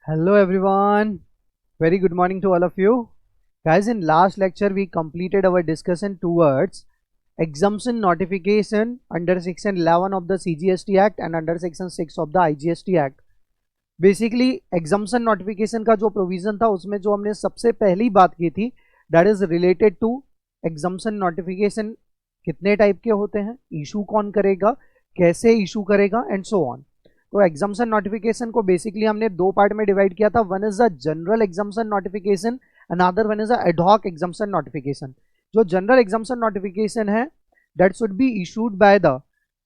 Hello everyone, very good morning to all of you. Guys, in last lecture we completed our discussion towards exemption notification under section 11 of the CGST Act and under section 6 of the IGST Act. Basically exemption notification का जो provision था उसमें जो हमने सबसे पहली बात की थी that is related to exemption notification कितने टाइप के होते हैं, इशू कौन करेगा, कैसे इशू करेगा एंड सो ऑन। तो एग्जम्पशन नोटिफिकेशन को बेसिकली हमने दो पार्ट में डिवाइड किया था। One is the general exemption notification, another one is the ad hoc exemption notification. जो जनरल एग्जम्पशन नोटिफिकेशन है that should be issued by the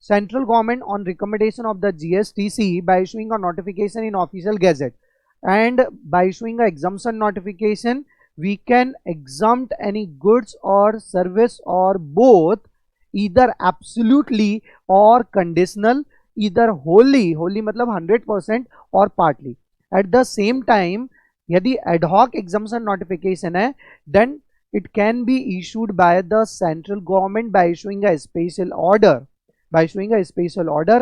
central government on recommendation of the GSTC by issuing a notification in official gazette, and by issuing a exemption notification we can exempt any goods or service or both, either absolutely or conditional, either wholly मतलब 100% or partly। at the same time यदि ad hoc exemption notification है then it can be issued by the central government by issuing a special order, by issuing a special order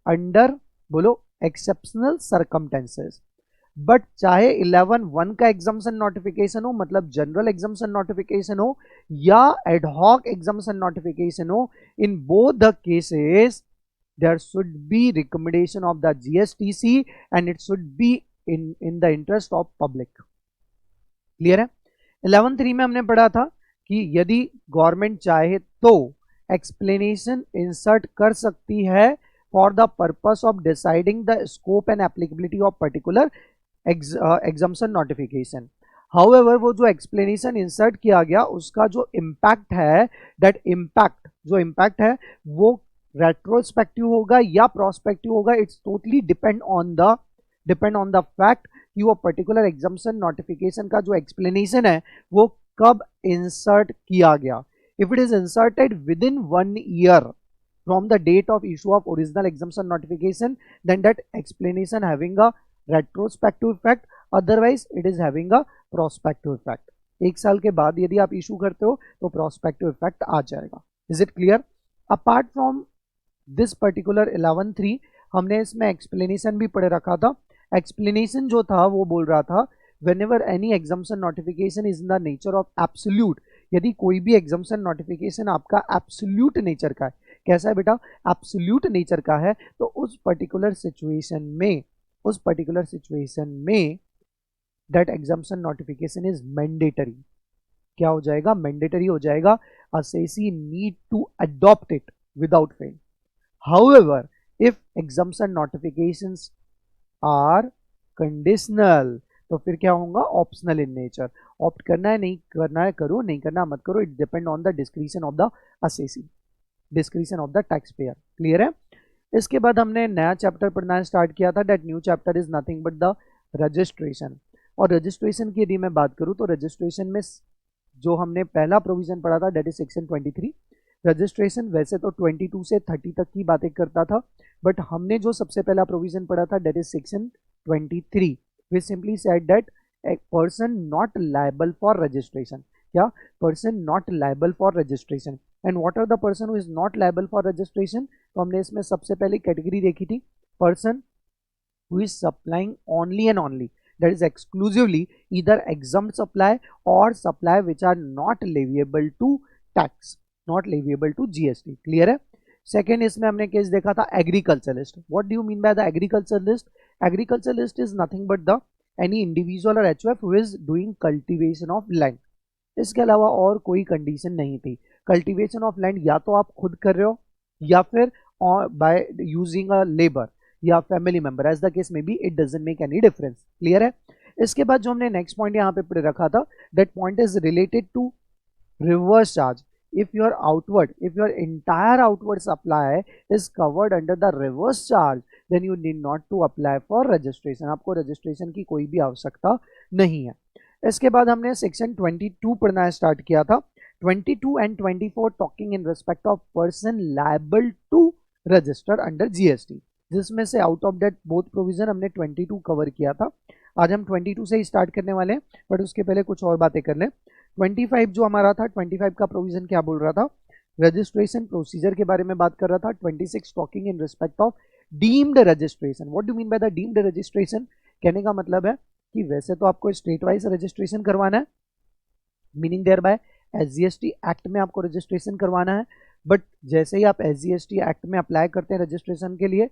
under बोलो exceptional circumstances। But चाहे 11(1) का exemption notification हो मतलब general exemption notification हो या ad hoc exemption notification हो, in both the cases there should be recommendation of the GSTC and it should be in the interest of public. Clear है? 11(3) में हमने पढ़ा था कि यदि गवर्नमेंट चाहे तो एक्सप्लेनेशन इंसर्ट कर सकती है for the purpose of deciding the scope and applicability of particular exemption notification. However वो जो एक्सप्लेनेशन इंसर्ट किया गया उसका जो इम्पैक्ट है दैट इम्पैक्ट जो इम्पैक्ट है वो रेट्रोस्पेक्टिव होगा या प्रोस्पेक्टिव होगा, it's totally depend on the fact कि वो पर्टिकुलर एग्जम्पशन नोटिफिकेशन का जो एक्सप्लेनेशन है वो कब इंसर्ट किया गया। If it is inserted within 1 year from the date of issue of original exemption notification, then that explanation having a retrospective effect, otherwise it is having a prospective effect। एक साल के बाद यदि आप इशू करते हो तो prospective effect आ जाएगा। Is it clear? Apart from this particular 11(3) हमने इसमें explanation भी पढ़े रखा था। explanation जो था वो बोल रहा था whenever any exemption notification is in the nature of absolute, यदि कोई भी एग्जम्पशन नोटिफिकेशन आपका एब्सोल्यूट नेचर का है, कैसा है बेटा, एब्सोल्यूट नेचर का है, तो उस पर्टिकुलर सिचुएशन में that exemption notification is mandatory. क्या हो जाएगा? मैंडेटरी हो जाएगा। Assessee need to adopt it without fail. However if exemption notifications are conditional तो फिर क्या होगा? Optional in nature. ऑप्ट करना है, नहीं करना है करो, नहीं करना मत करो, it depend on the discretion of the assessee, discretion of the tax payer. Clear है? इसके बाद हमने नया चैप्टर पढ़ना स्टार्ट किया था। That new chapter is nothing but the registration. और रजिस्ट्रेशन की यदि मैं बात करूं तो रजिस्ट्रेशन में जो हमने पहला प्रोविजन पढ़ा था दैट इज सेक्शन 23। रजिस्ट्रेशन वैसे तो 22 से 30 तक की बातें करता था, बट हमने जो सबसे पहला प्रोविजन पढ़ा था that is section 23। We simply said that a person not liable for registration, yeah, person not liable for registration, and what are the person who is not liable for registration? तो हमने इसमें सबसे पहले category देखी थी, person who is supplying only and only, that is exclusively either exempt supply or supply which are not leviable to tax, not leviable to GST। Clear है? Second इसमें हमने केस देखा था agriculturist. What do you mean by the agriculturist? Agriculturist is nothing but the any individual और HUF who is doing cultivation of land. इसके अलावा और कोई कंडीशन नहीं थी। कल्टीवेशन ऑफ लैंड या तो आप खुद कर रहे हो या फिर बाय यूजिंग अ लेबर या family member, as the case में be, it doesn't make any difference. Clear है? इसके बाद जो हमने नेक्स्ट पॉइंट यहाँ पे पढ़ रखा था that point is related to reverse charge. if your entire outward supply is covered under the reverse charge, then you need not to apply for registration। आपको रजिस्ट्रेशन की कोई भी आवश्यकता नहीं है। इसके बाद हमने सेक्शन 22 पढ़ना स्टार्ट किया था। 22 and 24 talking in respect of person liable to register under GST, जिसमें से out of that both provision हमने 22 कवर किया था। आज हम 22 से ही स्टार्ट करने वाले हैं, बट उसके पहले कुछ और बातें कर लें। 25 जो हमारा था, 25 का प्रोविजन क्या बोल रहा था? रजिस्ट्रेशन प्रोसीजर के बारे में बात कर रहा था। 26 talking in respect of deemed registration. What do mean by the deemed registration? कहने का मतलब है कि वैसे तो आपको स्टेट वाइज रजिस्ट्रेशन करवाना है, meaning thereby SGST act में आपको रजिस्ट्रेशन करवाना है, बट जैसे ही आप SGST एक्ट में अप्लाई करते हैं रजिस्ट्रेशन के लिए,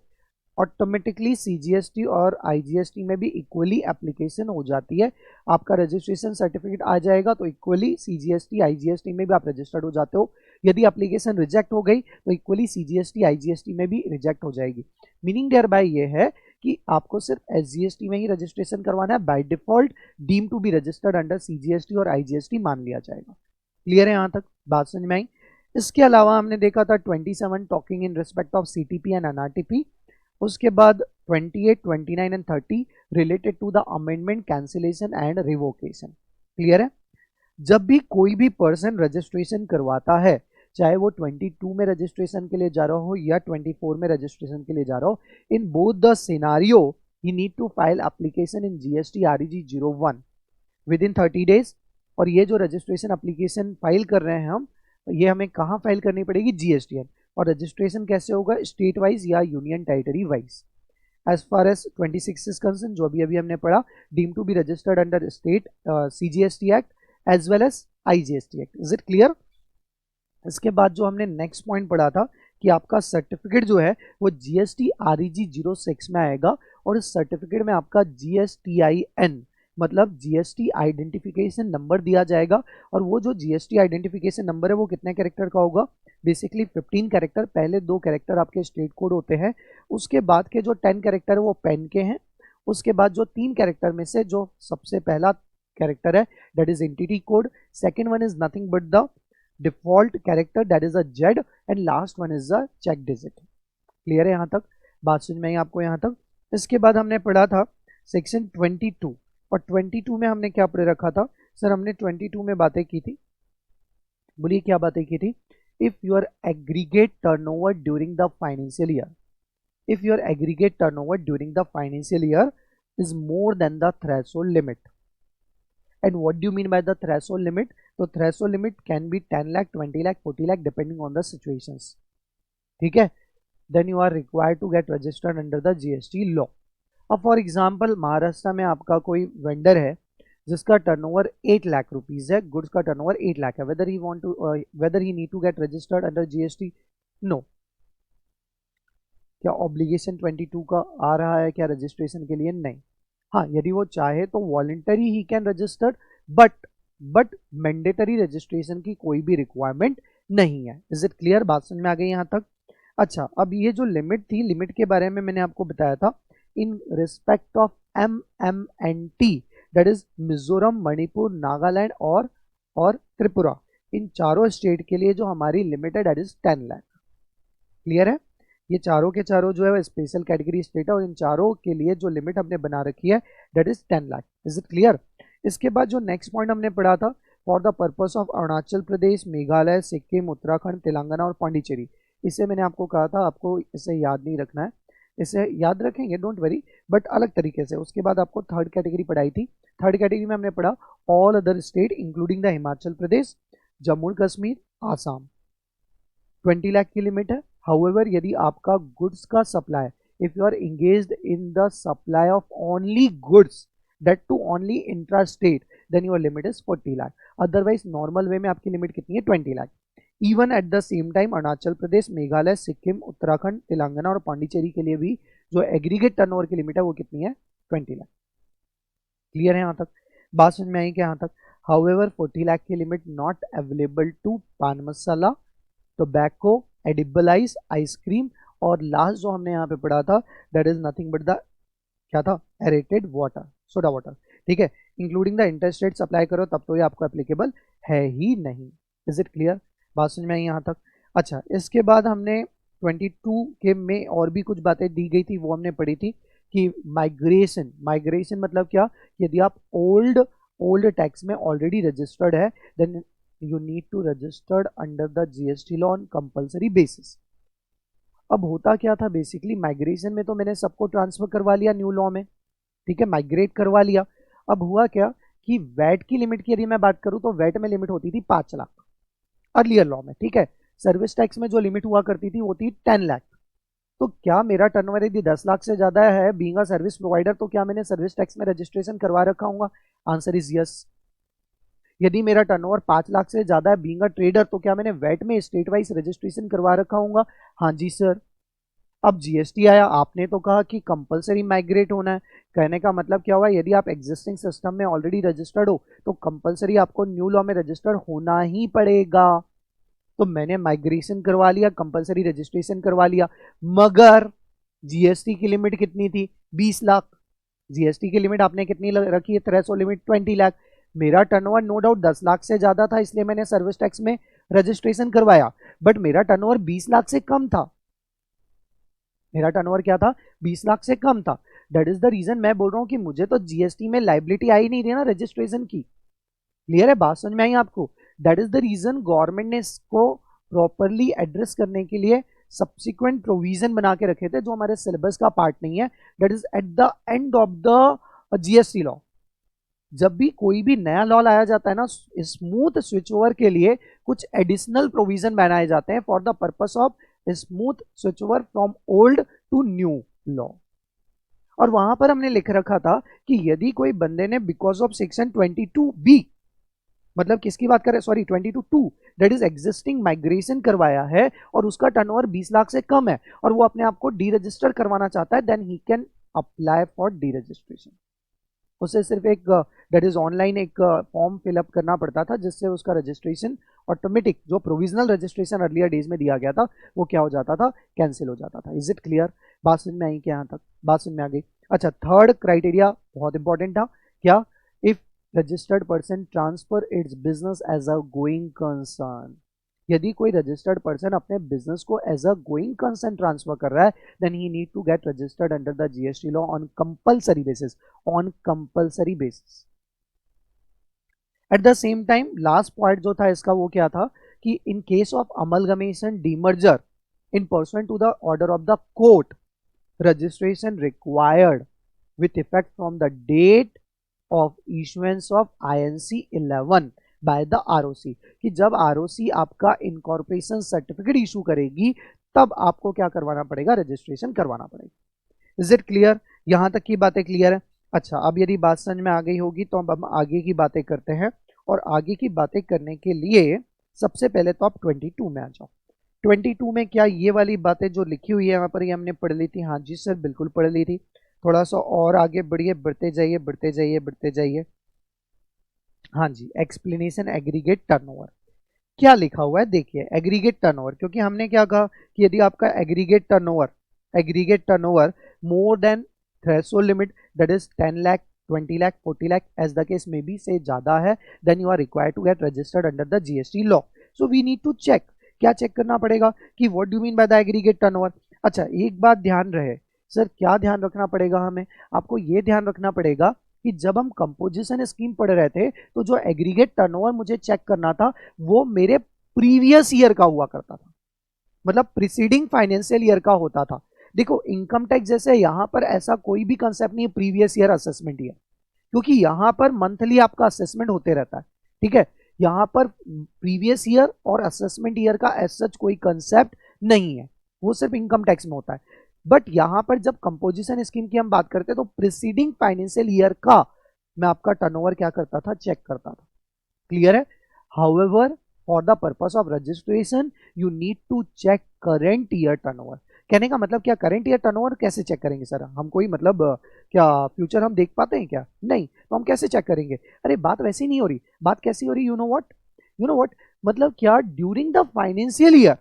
ऑटोमेटिकली CGST और IGST में भी इक्वली एप्लीकेशन हो जाती है। आपका रजिस्ट्रेशन सर्टिफिकेट आ जाएगा तो इक्वली CGST IGST में भी आप रजिस्टर्ड हो जाते हो। यदि एप्लीकेशन रिजेक्ट हो गई तो इक्वली CGST IGST में भी रिजेक्ट हो जाएगी। मीनिंग देयर बाय ये है कि आपको सिर्फ SGST में ही रजिस्ट्रेशन करवाना है, by default deem to be registered under CGST और IGST मान लिया जाएगा। क्लियर है यहाँ तक, बात समझ में आई? इसके अलावा हमने देखा था 27 talking in respect of CTP and NRTP। उसके बाद 28, 29 and 30 related to the amendment, cancellation and revocation. Clear है? जब भी कोई भी पर्सन रजिस्ट्रेशन करवाता है, चाहे वो 22 में रजिस्ट्रेशन के लिए जा रहा हो या 24 में रजिस्ट्रेशन के लिए जा रहा हो, in both the scenario he need to file application in GST REG 01 within 30 days. और ये जो रजिस्ट्रेशन एप्लीकेशन फाइल कर रहे हैं हम, ये हमें कहाँ फाइल करनी पड़ेगी? GSTN। और रजिस्ट्रेशन कैसे होगा? स्टेट वाइज या union territory wise. As far as 26 is concerned, जो अभी हमने पढ़ा, deem to be registered under state CGST act as well as IGST act. Is it clear? इसके बाद जो हमने नेक्स्ट पॉइंट पढ़ा था कि आपका सर्टिफिकेट जो है वो GST REG 06 में आएगा, और इस सर्टिफिकेट में आपका GSTIN मतलब GST आइडेंटिफिकेशन नंबर दिया जाएगा। और वो जो GST आइडेंटिफिकेशन नंबर है वो कितने कैरेक्टर का होगा? Basically 15 character. पहले 2 कैरेक्टर आपके स्टेट कोड होते हैं, उसके बाद के जो 10 कैरेक्टर है वो पेन के हैं, उसके बाद जो 3 कैरेक्टर में से जो सबसे पहला कैरेक्टर है that is entity code, second one is nothing but the default character that is a Z, and last one is a check digit. Clear है यहाँ तक? बात समझ में आई आपको यहाँ तक? इसके बाद हमने पढ़ा था सेक्शन 22, और 22 में हमने क्या पढ़ रखा था? सर हमने 22 में बातें की थी, बोलिए क्या बातें की थी? If your aggregate turnover during the financial year, if your aggregate turnover during the financial year is more than the threshold limit. And what do you mean by the threshold limit? So threshold limit can be 10 lakh, 20 lakh, 40 lakh depending on the situations. ठीक है? Then you are required to get registered under the GST law. अब for example Maharashtra में आपका कोई vendor है जिसका turnover 8 lakh rupees है, goods का टर्नओवर 8 लाख है, whether he need to get registered under GST? No. क्या ऑब्लिगेशन 22 का आ रहा है क्या रजिस्ट्रेशन के लिए? नहीं। हाँ, यदि वो चाहे तो voluntary he can registered, but mandatory registration की कोई भी रिक्वायरमेंट नहीं है। Is it clear? बात समझ में आ गई यहाँ तक? अच्छा, अब ये जो लिमिट थी, लिमिट के बारे में मैंने आपको बताया था इन respect of MMNT, that is Mizoram, Manipur, Nagaland और त्रिपुरा, इन चारों स्टेट के लिए जो हमारी लिमिट है दैट इज 10 लाख। क्लियर है? ये चारों के चारों जो है स्पेशल कैटेगरी स्टेट है, और इन चारों के लिए जो लिमिट हमने बना रखी है that is 10 lakh. Is it clear? इसके बाद जो नेक्स्ट पॉइंट हमने पढ़ा था, for the purpose of Arunachal Pradesh, Meghalaya, Sikkim, Uttarakhand, Telangana और पांडिचेरी। इसे मैंने आपको कहा था आपको इसे याद नहीं रखना है, इसे याद रखेंगे डोंट वरी, बट अलग तरीके से। उसके बाद आपको थर्ड कैटेगरी पढ़ाई थी। थर्ड कैटेगरी में हमने पढ़ा all other state including the Himachal Pradesh, Jammu Kashmir, Assam. 20 lakh की लिमिट है। हाउएवर यदि आपका गुड्स का supply, if you are engaged in the supply of only goods that too only intra state, then your limit is 40 lakh. Otherwise normal way में आपकी limit कितनी है? 20 lakh. Even at the same time Arunachal Pradesh, Meghalaya, Sikkim, Uttarakhand, Telangana और पांडिचेरी के लिए भी जो एग्रीगेट टर्नओवर की लिमिट है वो कितनी है? 20 लाख। क्लियर है यहाँ तक? बात समझ में आई क्या यहाँ तक? हाउएवर 40 लाख की लिमिट नॉट अवेलेबल टू पान मसाला, टोबैको, एडिबलाइज, आइसक्रीम, और लास्ट जो हमने यहाँ पे पढ़ा था that is nothing but the क्या था? Aerated water, soda water. ठीक है, इंक्लूडिंग द इंटरस्टेट सप्लाई करो तब तो ये आपको एप्लीकेबल है ही नहीं। Is it clear? बात समझ में आई यहाँ तक? अच्छा, इसके बाद हमने 22 के में और भी कुछ बातें दी गई थी, वो हमने पढ़ी थी कि माइग्रेशन मतलब क्या? यदि आप ओल्ड टैक्स में ऑलरेडी रजिस्टर्ड है, then you need to registered under the GST law on compulsory basis। अब होता क्या था बेसिकली, माइग्रेशन में तो मैंने सबको ट्रांसफर करवा लिया न्यू लॉ में, ठीक है, माइग्रेट करवा लिया। अब हुआ क्या कि वैट की लिमिट की यदि मैं बात करूं तो वैट में लिमिट होती थी 5 लाख अर्लियर लॉ में, ठीक है। सर्विस टैक्स में जो लिमिट हुआ करती थी वो थी 10 लाख। तो क्या मेरा टर्नओवर यदि 10 लाख से ज्यादा है बीइंग अ सर्विस प्रोवाइडर, तो क्या मैंने सर्विस टैक्स में रजिस्ट्रेशन करवा रखा होगा? Answer is yes. यदि मेरा टर्नओवर 5 लाख से ज्यादा है बीइंग अ ट्रेडर, तो क्या मैंने वैट में स्टेट वाइज रजिस्ट्रेशन करवा रखा होगा? हाँ जी सर। अब जीएसटी आया, आपने तो कहा कि कंपलसरी माइग्रेट होना है। कहने का मतलब क्या हुआ, यदि आप एग्जिस्टिंग सिस्टम में ऑलरेडी रजिस्टर्ड हो तो कंपलसरी आपको न्यू लॉ में रजिस्टर्ड होना ही पड़ेगा। तो मैंने माइग्रेशन करवा लिया, कंपलसरी रजिस्ट्रेशन करवा लिया, मगर जीएसटी की लिमिट कितनी थी? 20 लाख। जीएसटी की लिमिट आपने कितनी रखी है? Threshold limit 20 lakh. मेरा टर्नओवर नो डाउट 10 लाख से ज्यादा था, इसलिए मैंने सर्विस टैक्स में रजिस्ट्रेशन करवाया, बट मेरा टर्नओवर 20 लाख से कम था। मेरा टर्नओवर क्या था? 20 लाख से कम था। दैट इज द रीजन मैं बोल रहा हूं कि मुझे तो जीएसटी में लाइबिलिटी आई नहीं रही ना रजिस्ट्रेशन की। क्लियर है? बात समझ में आई आपको? That is the reason government ने इसको प्रॉपरली एड्रेस करने के लिए सब्सिक्वेंट प्रोविजन बना के रखे थे, जो हमारे सिलेबस का पार्ट नहीं है। That is at the end of the GST law. जब भी कोई भी नया लॉ लाया जाता है ना, स्मूथ स्विच ओवर के लिए कुछ एडिशनल प्रोविजन बनाए जाते हैं for the purpose of smooth switch over from old to new law. और वहां पर हमने लिख रखा था कि यदि कोई बंदे ने बिकॉज ऑफ सेक्शन 22B, मतलब किसकी बात करें, sorry 22(2), that is existing migration करवाया है और उसका टर्नओवर 20 लाख से कम है और वो अपने आप को डी रजिस्टर करवाना चाहता है, then he can apply for deregistration. उसे सिर्फ एक दैट इज ऑनलाइन एक फॉर्म फिलअप करना पड़ता था, जिससे उसका रजिस्ट्रेशन ऑटोमेटिक, जो प्रोविजनल रजिस्ट्रेशन अर्लियर डेज में दिया गया था, वो क्या हो जाता था? कैंसिल हो जाता था। Is it clear? बात समझ में आई क्या? यहाँ तक बात समझ में आ गई? अच्छा, थर्ड क्राइटेरिया बहुत इंपॉर्टेंट था। क्या? If registered person transfer its business as a going concern. यदि कोई रजिस्टर्ड पर्सन अपने बिजनेस को as a going concern transfer कर रहा है, then he need to get registered under the GST law on compulsory basis, on compulsory basis. At the same time last point जो था इसका वो क्या था कि in case of amalgamation demerger in person to the order of the court, registration required with effect from the date of issuance of INC 11 by the ROC, कि जब ROC आपका इनकॉर्पोरेशन सर्टिफिकेट इशू करेगी तब आपको क्या करवाना पड़ेगा? Registration करवाना पड़ेगा। Is it clear? यहां तक की बातें क्लियर है? अच्छा, अब यदि बात समझ में आ गई होगी तो अब हम आगे की बातें करते हैं, और आगे की बातें करने के लिए सबसे पहले तो आप 22 में आ जाओ। 22 में क्या ये वाली बातें जो लिखी हुई है यहाँ पर, ये हमने पढ़ ली थी? हाँ जी सर, बिल्कुल पढ़ ली थी। थोड़ा सा और आगे बढ़िए, बढ़ते जाइए बढ़ते जाइए बढ़ते जाइए। हाँ जी, एक्सप्लेनेशन एग्रीगेट टर्नओवर क्या लिखा हुआ है देखिए। एग्रीगेट टर्नओवर, क्योंकि हमने क्या कहा कि यदि आपका aggregate turnover more than threshold limit, that is 10 lakh 20 lakh 40 lakh as the case में बी से ज्यादा है, then you are required to get registered under the GST law. So we need to check, क्या चेक करना पड़ेगा कि what do mean by the aggregate turnover. अच्छा, एक बात ध्यान रहे सर, क्या ध्यान रखना पड़ेगा हमें? आपको ये ध्यान रखना पड़ेगा कि जब हम कंपोजिशन स्कीम पढ़ रहे थे तो जो एग्रीगेट टर्नओवर मुझे चेक करना था वो मेरे प्रीवियस ईयर का हुआ करता था, मतलब प्रीसीडिंग फाइनेंशियल ईयर का होता था। देखो, इनकम टैक्स जैसे यहां पर ऐसा कोई भी कंसेप्ट नहीं है प्रीवियस ईयर असेसमेंट ईयर, क्योंकि यहां पर मंथली आपका असेसमेंट होते रहता है। ठीक है, यहां पर प्रीवियस ईयर और असेसमेंट ईयर का एज सच कोई कंसेप्ट नहीं है, वो सिर्फ इनकम टैक्स में होता है। बट यहां पर जब कंपोजिशन स्कीम की हम बात करते हैं तो प्रीसीडिंग फाइनेंशियल ईयर का मैं आपका टर्नओवर क्या करता था? चेक करता था। क्लियर है? However, for the purpose of registration you need to check current year turnover. कहने का मतलब क्या, करेंट ईयर टर्नओवर कैसे चेक करेंगे सर? हम कोई मतलब क्या फ्यूचर हम देख पाते हैं क्या? नहीं, तो हम कैसे चेक करेंगे? अरे बात वैसी नहीं हो रही। बात कैसी हो रही? यू नो व्हाट, मतलब क्या, ड्यूरिंग द फाइनेंशियल ईयर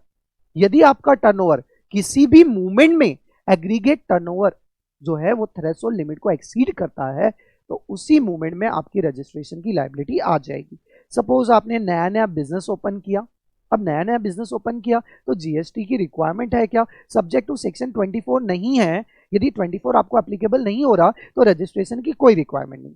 यदि आपका टर्नओवर किसी भी मूवमेंट में एग्रीगेट टर्नओवर जो है वो थ्रेशोल्ड लिमिट को एक्सीड करता है, तो उसी मूवमेंट में आपकी रजिस्ट्रेशन की लायबिलिटी आ जाएगी। सपोज आपने नया नया बिजनेस ओपन किया, अब नया नया बिजनेस ओपन किया तो जीएसटी की रिक्वायरमेंट है क्या? सब्जेक्ट टू सेक्शन 24 नहीं है। यदि 24 आपको एप्लीकेबल नहीं हो रहा तो रजिस्ट्रेशन की कोई रिक्वायरमेंट नहीं।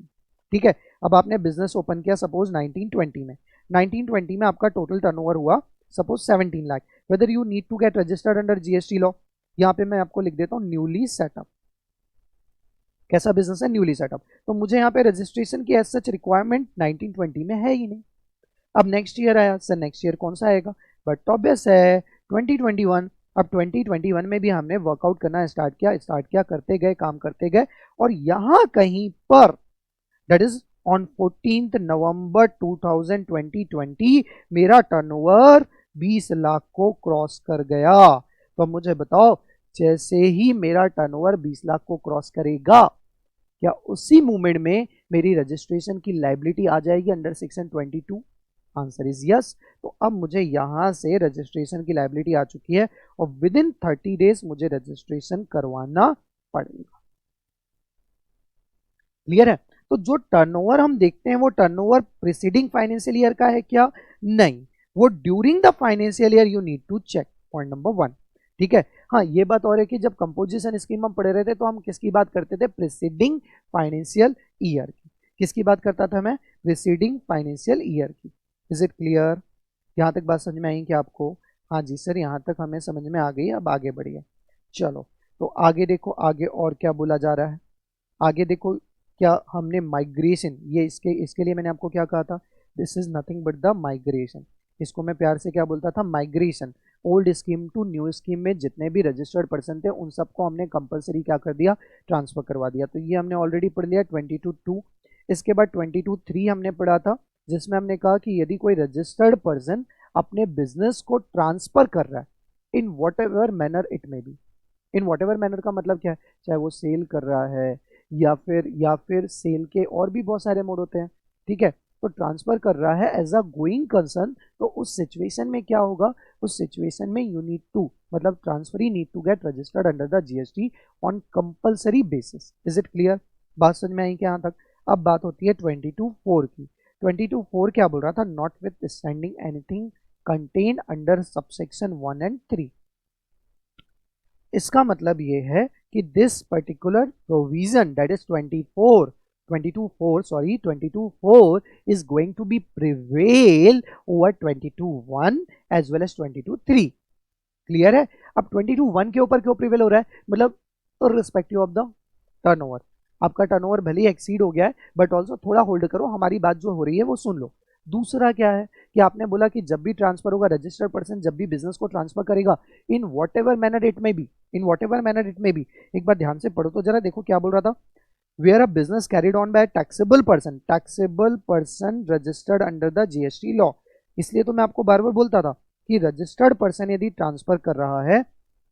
ठीक है, अब आपने बिजनेस ओपन किया सपोज 1920 में, 1920 में आपका टोटल टर्नओवर हुआ suppose 17 lakh, whether you need to get registered under GST law. यहाँ पे मैं आपको लिख देता हूँ न्यूली सेटअप। कैसा बिजनेस है? Newly setup. तो मुझे यहाँ पे रजिस्ट्रेशन की एज सच रिक्वायरमेंट 1920 में है ही नहीं। अब नेक्स्ट ईयर आया सर, नेक्स्ट ईयर कौन सा आएगा? बट ऑब्वियस है 2021, अब 2021 में भी हमने वर्कआउट करना स्टार्ट किया, करते गए, काम करते गए, और यहां कहीं पर दैट इज ऑन 14th नवंबर 2020 मेरा टर्नओवर 20 लाख को क्रॉस कर गया। तो मुझे बताओ, जैसे ही मेरा टर्नओवर 20 लाख को क्रॉस करेगा, क्या उसी मूवमेंट में मेरी रजिस्ट्रेशन की लाइबिलिटी आ जाएगी under section 22? Answer is yes. तो अब मुझे यहां से रजिस्ट्रेशन की लाइबिलिटी आ चुकी है और विद इन 30 डेज मुझे रजिस्ट्रेशन करवाना पड़ेगा। क्लियर है? तो जो टर्नओवर हम देखते हैं वो टर्नओवर प्रीसीडिंग फाइनेंशियल ईयर का है क्या? नहीं, वो during the financial year you need to check, point number 1। ठीक है। हाँ, ये बात और है कि जब कंपोजिशन स्कीम हम पढ़े रहे थे तो हम किसकी बात करते थे? प्रीसीडिंग फाइनेंशियल ईयर की। किसकी बात करता था मैं? प्रीसीडिंग फाइनेंशियल ईयर की। Is it clear? यहाँ तक बात समझ में आई क्या आपको? हाँ जी सर, यहाँ तक हमें समझ में आ गई। अब आगे बढ़िए। चलो, तो आगे देखो, आगे और क्या बोला जा रहा है। आगे देखो, क्या हमने माइग्रेशन, ये इसके लिए मैंने आपको क्या कहा था? This is nothing but the migration. इसको मैं प्यार से क्या बोलता था? Migration. Old scheme to new scheme में जितने भी रजिस्टर्ड पर्सन थे उन सबको हमने कंपलसरी क्या कर दिया? ट्रांसफर करवा दिया। तो ये हमने ऑलरेडी पढ़ लिया 22(2). इसके बाद 22(3) हमने पढ़ा था, जिसमें हमने कहा कि यदि कोई रजिस्टर्ड पर्सन अपने बिजनेस को ट्रांसफर कर रहा है इन whatever manner it may be. In whatever manner का मतलब क्या है? चाहे वो सेल कर रहा है या फिर सेल के और भी बहुत सारे मोड होते हैं। ठीक है। तो ट्रांसफर कर रहा है एज अ गोइंग कंसर्न, तो उस सिचुएशन में क्या होगा? उस सिचुएशन में यू नीड टू, मतलब transfer need to get registered under the GST on compulsory basis. Is it clear? बात समझ में आई क्या यहाँ तक? अब बात होती है 22(4) की। 22(4) क्या बोल रहा था? Not with standing anything contain under subsection 1 and 3। इसका मतलब ये है कि this particular provision that is 22(4) is going to be prevail over 22(1) as well as 22(3). Clear है? अब 22(1) के ऊपर क्यों प्रिवेल हो रहा है? मतलब रिस्पेक्टिव ऑफ द टर्नओवर। आपका टर्नओवर भले ही एक्सीड हो गया है, बट ऑल्सो थोड़ा होल्ड करो, हमारी बात जो हो रही है वो सुन लो। दूसरा क्या है कि आपने बोला कि जब भी ट्रांसफर होगा, रजिस्टर्ड पर्सन जब भी बिजनेस को ट्रांसफर करेगा, in whatever manner it may be, in whatever manner it may be, एक बार ध्यान से पढ़ो तो जरा देखो क्या बोल रहा था। Where a business carried on by taxable person registered under the GST law. इसलिए तो मैं आपको बार बार बोलता था कि रजिस्टर्ड पर्सन यदि ट्रांसफर कर रहा है,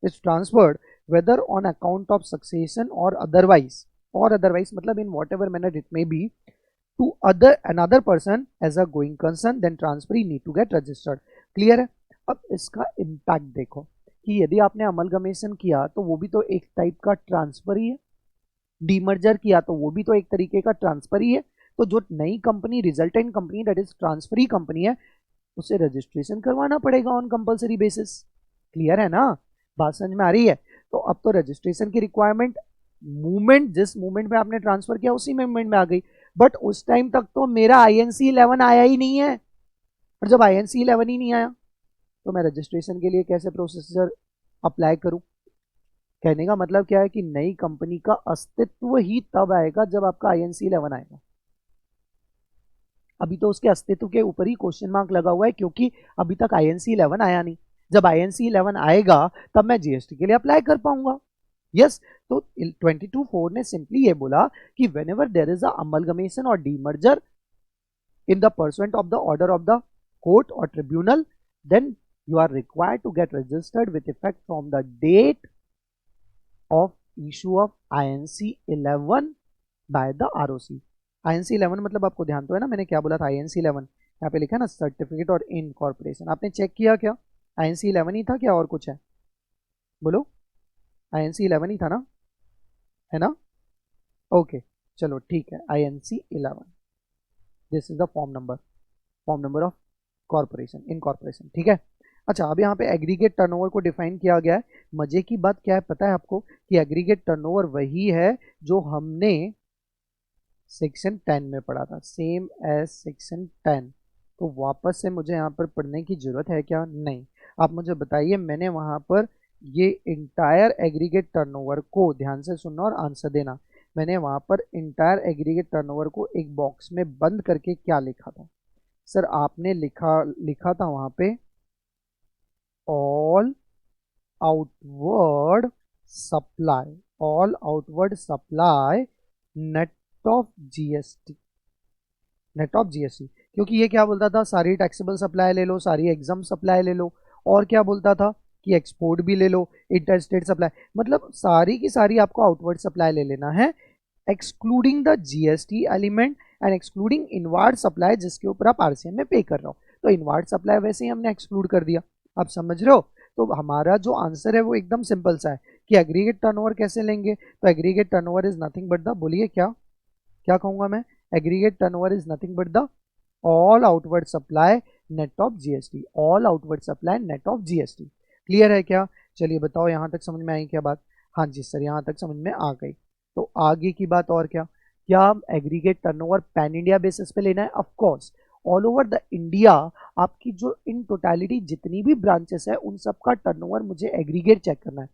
is transferred whether on account of succession और अदरवाइज, मतलब in whatever manner it may be, to another person as a going concern, then transferee need to get registered। Clear है? अब इसका impact देखो कि यदि आपने अमलगमेशन किया तो वो भी तो एक टाइप का ट्रांसफर ही है, डीमर्जर किया तो वो भी तो एक तरीके का ट्रांसफर ही है। तो जो नई company, resultant company that is transferee company है, उसे रजिस्ट्रेशन करवाना पड़ेगा ऑन कंपल्सरी बेसिस। क्लियर है ना? बात समझ में आ रही है? तो अब तो रजिस्ट्रेशन की रिक्वायरमेंट मूवमेंट, जिस मूवमेंट में आपने ट्रांसफर किया उसी मूवमेंट में आ गई, बट उस टाइम तक तो मेरा आईएनसी 11 आया ही नहीं है। और जब आईएनसी 11 ही नहीं आया तो मैं रजिस्ट्रेशन के लिए कैसे प्रोसीजर अप्लाई करूं? कहने का मतलब क्या है कि नई कंपनी का अस्तित्व ही तब आएगा जब आपका आईएनसी 11 आएगा। अभी तो उसके अस्तित्व के ऊपर ही क्वेश्चन मार्क लगा हुआ है, क्योंकि अभी तक आईएनसी 11 आया नहीं। जब आईएनसी 11 आएगा तब मैं जीएसटी के लिए अप्लाई कर पाऊंगा। यस। तो 22(4) ने सिंपली ये बोला कि whenever there is a amalgamation or demerger in the pursuant of the order of the court or tribunal, then you are required to get registered with effect from the date of issue of INC 11 by the ROC। INC 11 मतलब आपको ध्यान तो है ना, मैंने क्या बोला था? INC 11 यहाँ पे लिखा है ना, सर्टिफिकेट और इनकॉर्पोरेशन। आपने चेक किया क्या? INC 11 ही था क्या और कुछ है? बोलो। INC 11 ही था ना, है ना? ओके, चलो ठीक है। INC 11, this is the form number of corporation, incorporation. ठीक है। अच्छा, अब यहाँ पे एग्रीगेट टर्नओवर को डिफाइन किया गया है। मजे की बात क्या है पता है आपको? कि एग्रीगेट टर्नओवर वही है जो हमने सेक्शन 10 में पढ़ा था, सेम एज सेक्शन 10। तो वापस से मुझे यहाँ पर पढ़ने की जरूरत है क्या? नहीं। आप मुझे बताइए, मैंने वहाँ पर ये इंटायर एग्रीगेट टर्नओवर को, ध्यान से सुनना और आंसर देना, मैंने वहाँ पर इंटायर एग्रीगेट टर्नओवर को एक बॉक्स में बंद करके क्या लिखा था? सर आपने लिखा था वहाँ पे all outward supply, all outward supply net of GST, net of GST. क्योंकि ये क्या बोलता था, सारी टैक्सेबल सप्लाई ले लो, सारी एग्जाम सप्लाई ले लो, और क्या बोलता था कि एक्सपोर्ट भी ले लो, इंटर स्टेट सप्लाई, मतलब सारी की सारी आपको आउटवर्ड सप्लाई ले लेना है, excluding the GST element and excluding inward supply जिसके ऊपर आप आरसीएम में पे कर रहे हो। तो इनवार्ड सप्लाई वैसे ही हमने एक्सक्लूड कर दिया, आप समझ रहे हो। तो हमारा जो आंसर है वो एकदम सिंपल सा है कि एग्रीगेट टर्नओवर कैसे लेंगे। तो aggregate turnover is nothing but the, बोलिए क्या क्या कहूंगा मैं, aggregate turnover is nothing but the all outward supply net of GST, all outward supply net of GST. Clear है क्या? चलिए बताओ यहां तक समझ में आई क्या बात? हाँ जी सर, यहां तक समझ में आ गई। तो आगे की बात और क्या, क्या aggregate turnover pan India basis पे लेना है? Of course, all over the India आपकी जो इन टोटलिटी जितनी भी ब्रांचेस है उन सब का टर्नओवर मुझे एग्रीगेट चेक करना है,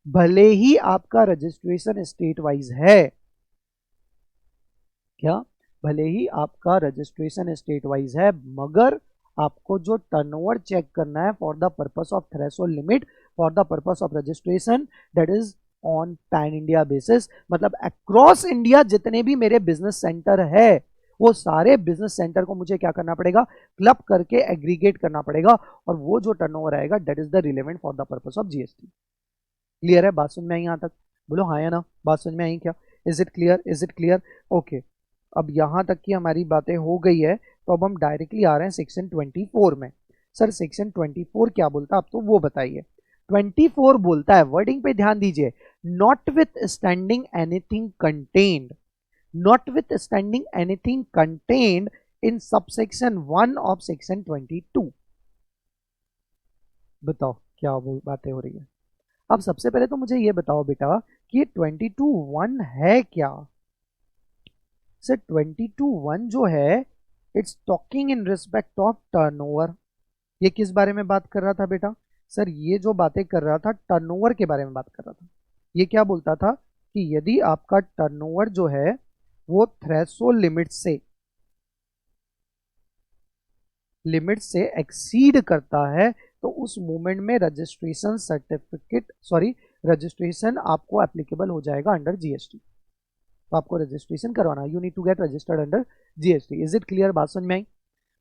भले ही आपका रजिस्ट्रेशन स्टेट वाइज है। क्या? भले ही आपका रजिस्ट्रेशन स्टेट वाइज है, मगर आपको जो टर्नओवर चेक करना है for the purpose of threshold limit, for the purpose of registration, that is on pan India basis. मतलब अक्रॉस इंडिया जितने भी मेरे बिजनेस सेंटर है वो सारे बिजनेस सेंटर को मुझे क्या करना पड़ेगा, क्लब करके एग्रीगेट करना पड़ेगा, और वो जो टर्नओवर आएगा that is the relevant for the purpose of GST. Clear है? बात समझ में आई यहां तक? बोलो हाँ या ना, बात समझ में आई क्या? Is it clear? Is it clear? Okay, अब यहां तक की हमारी बातें हो गई है, तो अब हम डायरेक्टली आ रहे हैं सेक्शन 24 में। सर सेक्शन 24 क्या बोलता है आप तो वो बताइए। 24 बोलता है, वर्डिंग पे ध्यान दीजिए, not with standing anything contained, not with standing anything contained in subsection 1 of section 22। बताओ क्या बातें हो रही है। अब सबसे पहले तो मुझे ये बताओ बेटा कि 22(1) है क्या? सर 22(1) जो है it's talking in respect of turnover. ये किस बारे में बात कर रहा था बेटा? सर ये जो बातें कर रहा था टर्नओवर के बारे में बात कर रहा था। ये क्या बोलता था कि यदि आपका टर्नओवर जो है वो थ्रेशोल्ड लिमिट से एक्सीड करता है, तो उस मोमेंट में रजिस्ट्रेशन सर्टिफिकेट, सॉरी रजिस्ट्रेशन आपको एप्लीकेबल हो जाएगा अंडर जीएसटी। तो आपको रजिस्ट्रेशन करवाना, you need to get registered under GST. Is it clear? बात समझ में आई?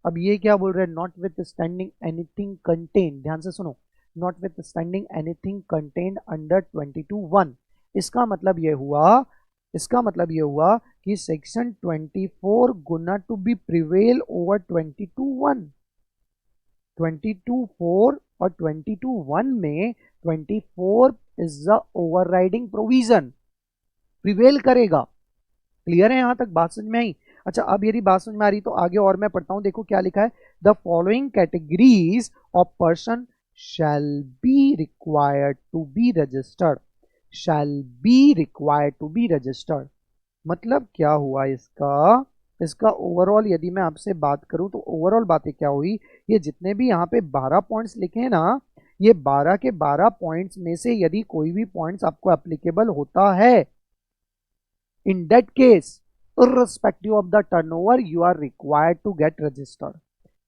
अब ये क्या बोल रहे हैं, not with standing anything contain, ध्यान से सुनो, not with standing anything contained under 22(1). इसका मतलब ये हुआ, इसका मतलब ये हुआ कि section 24 gonna to be prevail over 22(1). 22(4) और 22(1) में 24 is the overriding provision, prevail करेगा। क्लियर है? यहां तक बात समझ में आई? अच्छा, अब यदि बात समझ में आ रही तो आगे और मैं पढ़ता हूं, देखो क्या लिखा है, the following categories of person shall be required to be registered, shall be required to be registered. मतलब क्या हुआ इसका, इसका ओवरऑल यदि मैं आपसे बात करूं तो ओवरऑल बातें क्या हुई, ये जितने भी यहाँ पे 12 पॉइंट्स लिखे हैं ना, ये 12 के 12 पॉइंट्स में से यदि कोई भी पॉइंट्स आपको एप्लीकेबल होता है, in that case irrespective of the turnover you are required to get registered।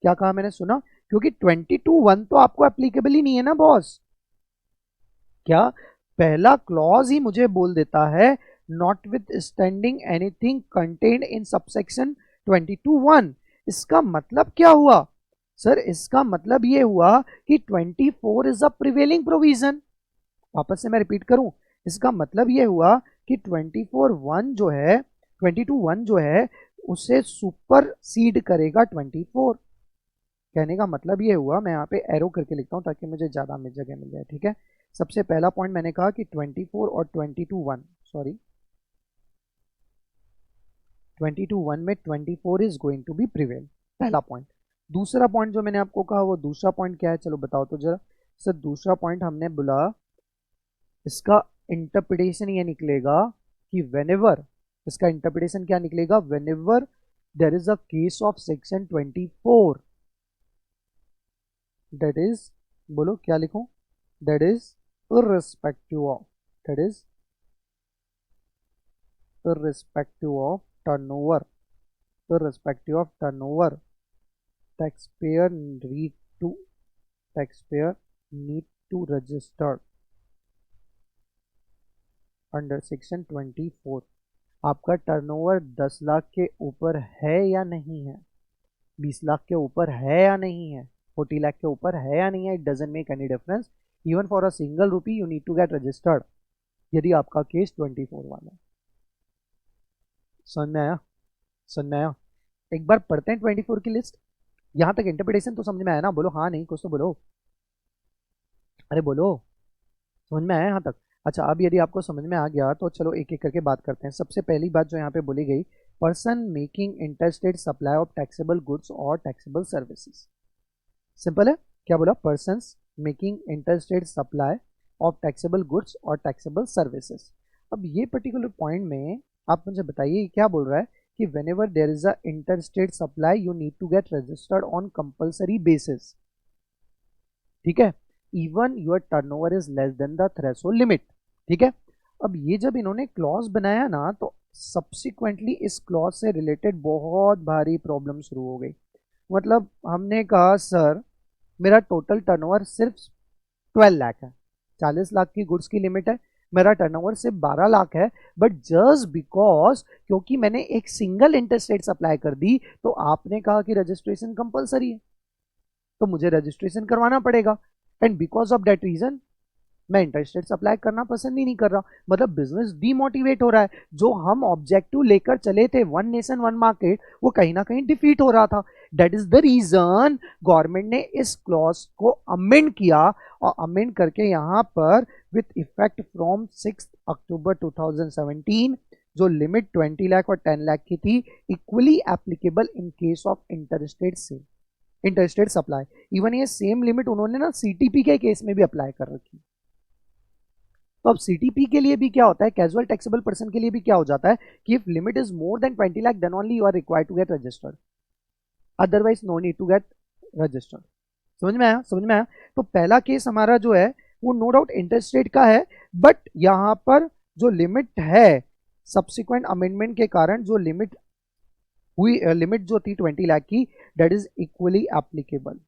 क्या कहा मैंने, सुना? क्योंकि 22(1) तो आपको एप्लीकेबल ही नहीं है ना बॉस। क्या? पहला क्लॉज ही मुझे बोल देता है notwithstanding anything contained in subsection 22(1). इसका मतलब क्या हुआ सर? इसका मतलब ये हुआ कि 24 इज अ प्रिवेलिंग प्रोविजन। वापस से मैं रिपीट करूं, इसका मतलब ये हुआ कि 24(1) जो है, 22(1) जो है उसे सुपर सीड करेगा 24। कहने का मतलब ये हुआ, मैं यहाँ पे एरो करके लिखता हूँ ताकि मुझे ज़्यादा जगह मिल जाए, ठीक है। सबसे पहला पॉइंट मैंने कहा कि 24 और 22(1), सॉरी 22(1) में 24 is going to be prevail, पहला पॉइंट। दूसरा पॉइंट जो मैंने आपको कहा वो दूसरा पॉइंट क्या है, चलो बताओ तो जरा। सर दूसरा पॉइंट हमने बोला, इसका इंटरप्रिटेशन ये निकलेगा कि व्हेनेवर, इसका इंटरप्रिटेशन क्या निकलेगा, whenever there is a case of section 24, that is, बोलो क्या लिखूं, that is irrespective of, that is irrespective of turnover, irrespective of turnover, taxpayer need to, taxpayer need to register, under section 24 आपका turnover 10 lakh के ऊपर है या नहीं है, 20 लाख के ऊपर है या नहीं है, 40 लाख के ऊपर है या नहीं है, it doesn't make any difference, even for a single rupee you need to get registered यदि आपका केस 24 वाला है। समझ में आया, समझ में आया। एक बार पढ़ते हैं 24 की लिस्ट। यहां तक इंटरप्रिटेशन तो समझ में आया ना, बोलो हाँ नहीं कुछ तो बोलो, अरे बोलो, समझ में आया यहाँ तक। अच्छा अब यदि आपको समझ में आ गया तो चलो एक एक करके बात करते हैं। सबसे पहली बात जो यहाँ पे बोली गई, person making interstate supply of taxable goods और टैक्सेबल सर्विसेज। सिंपल है, क्या बोला, person making interstate supply of taxable goods और टैक्सेबल सर्विसेज। अब ये पर्टिकुलर पॉइंट में आप मुझे बताइए क्या बोल रहा है कि whenever there is a interstate supply you need to get registered on compulsory basis, ठीक है, even your turnover is less than the threshold limit, ठीक है। अब ये जब इन्होंने क्लॉज बनाया ना तो सब्सिक्वेंटली इस क्लॉज से रिलेटेड बहुत भारी प्रॉब्लम शुरू हो गई। मतलब हमने कहा सर मेरा टोटल टर्नओवर सिर्फ 12 लाख है, 40 लाख की गुड्स की लिमिट है, मेरा टर्नओवर सिर्फ 12 लाख है, बट जस्ट बिकॉज क्योंकि मैंने एक सिंगल इंटरस्टेट सप्लाई कर दी तो आपने कहा कि रजिस्ट्रेशन कंपलसरी है तो मुझे रजिस्ट्रेशन करवाना पड़ेगा, and because of that reason मैं इंटरस्टेट सप्लाई करना पसंद ही नहीं कर रहा। मतलब बिजनेस डीमोटिवेट हो रहा है, जो हम ऑब्जेक्टिव लेकर चले थे वन नेशन वन मार्केट वो कहीं ना कहीं डिफीट हो रहा था। That is the reason government ने इस क्लॉज को अमेंड किया और अमेंड करके यहाँ पर विथ इफेक्ट फ्रॉम 6 अक्टूबर 2017 जो लिमिट 20 लाख और 10 लाख की थी equally applicable in case of interstate supply. Even ये सेम लिमिट उन्होंने ना सीटीपी के केस में भी अप्लाई कर रखी। तो अब सीटीपी के लिए भी क्या होता है, कैजुअल टैक्सेबल पर्सन के लिए भी क्या हो जाता है कि if limit is more than 20 lakh then only you are required to get registered, otherwise no need to get registered. समझ में आया, समझ में आया। तो पहला केस हमारा जो है वो नो डाउट इंटरस्टेट का है, बट यहां पर जो लिमिट है सब्सिक्वेंट अमेंडमेंट के कारण जो लिमिट हुई, लिमिट जो थी 20 लाख की, दैट इज इक्वली एप्लीकेबल।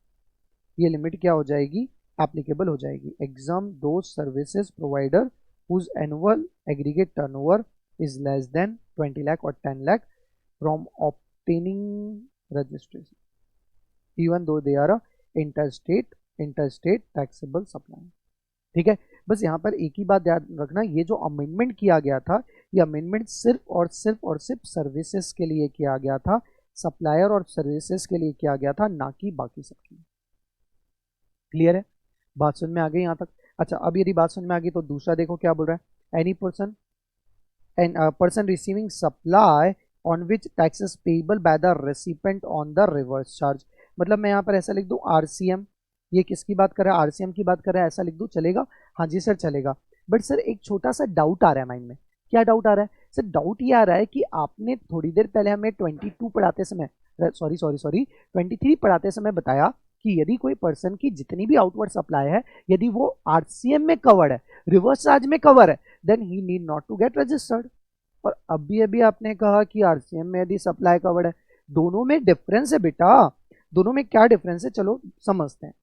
ये लिमिट क्या हो जाएगी, एप्लीकेबल हो जाएगी। Exempt services provider whose annual aggregate turnover is less than 20 lakh और 10 lakh from obtaining registration even though they are interstate taxable supply. ठीक है, बस यहाँ पर एक ही बात याद रखना, ये जो अमेंडमेंट किया गया था ये अमेंडमेंट सिर्फ और सिर्फ सर्विसेज के लिए किया गया था, सप्लायर और सर्विसेज के लिए किया गया था, ना कि बाकी सबके लिए। क्लियर है, बात समझ में आ गई यहाँ तक। अच्छा अब यदि बात समझ में आ गई तो दूसरा देखो क्या बोल रहा है, any person receiving supply on which taxes payable by the recipient on the reverse charge. मतलब मैं यहाँ पर ऐसा लिख दूं आरसीएम, ये किसकी बात कर रहा है, आरसीएम की बात कर रहा है, ऐसा लिख दूं चलेगा, हाँ जी सर चलेगा। बट सर एक छोटा सा डाउट आ रहा है माइंड में, क्या डाउट आ रहा है सर, डाउट ये आ रहा है कि आपने थोड़ी देर पहले हमें 22 पढ़ाते समय सॉरी 23 पढ़ाते समय बताया कि यदि कोई पर्सन की जितनी भी आउटवर्ड सप्लाई है यदि वो आरसीएम में कवर्ड है, रिवर्स चार्ज में कवर है, then he need not to get registered. और अभी आपने कहा कि आरसीएम में यदि सप्लाई कवर्ड है, दोनों में डिफरेंस है बेटा, दोनों में क्या डिफरेंस है चलो समझते हैं।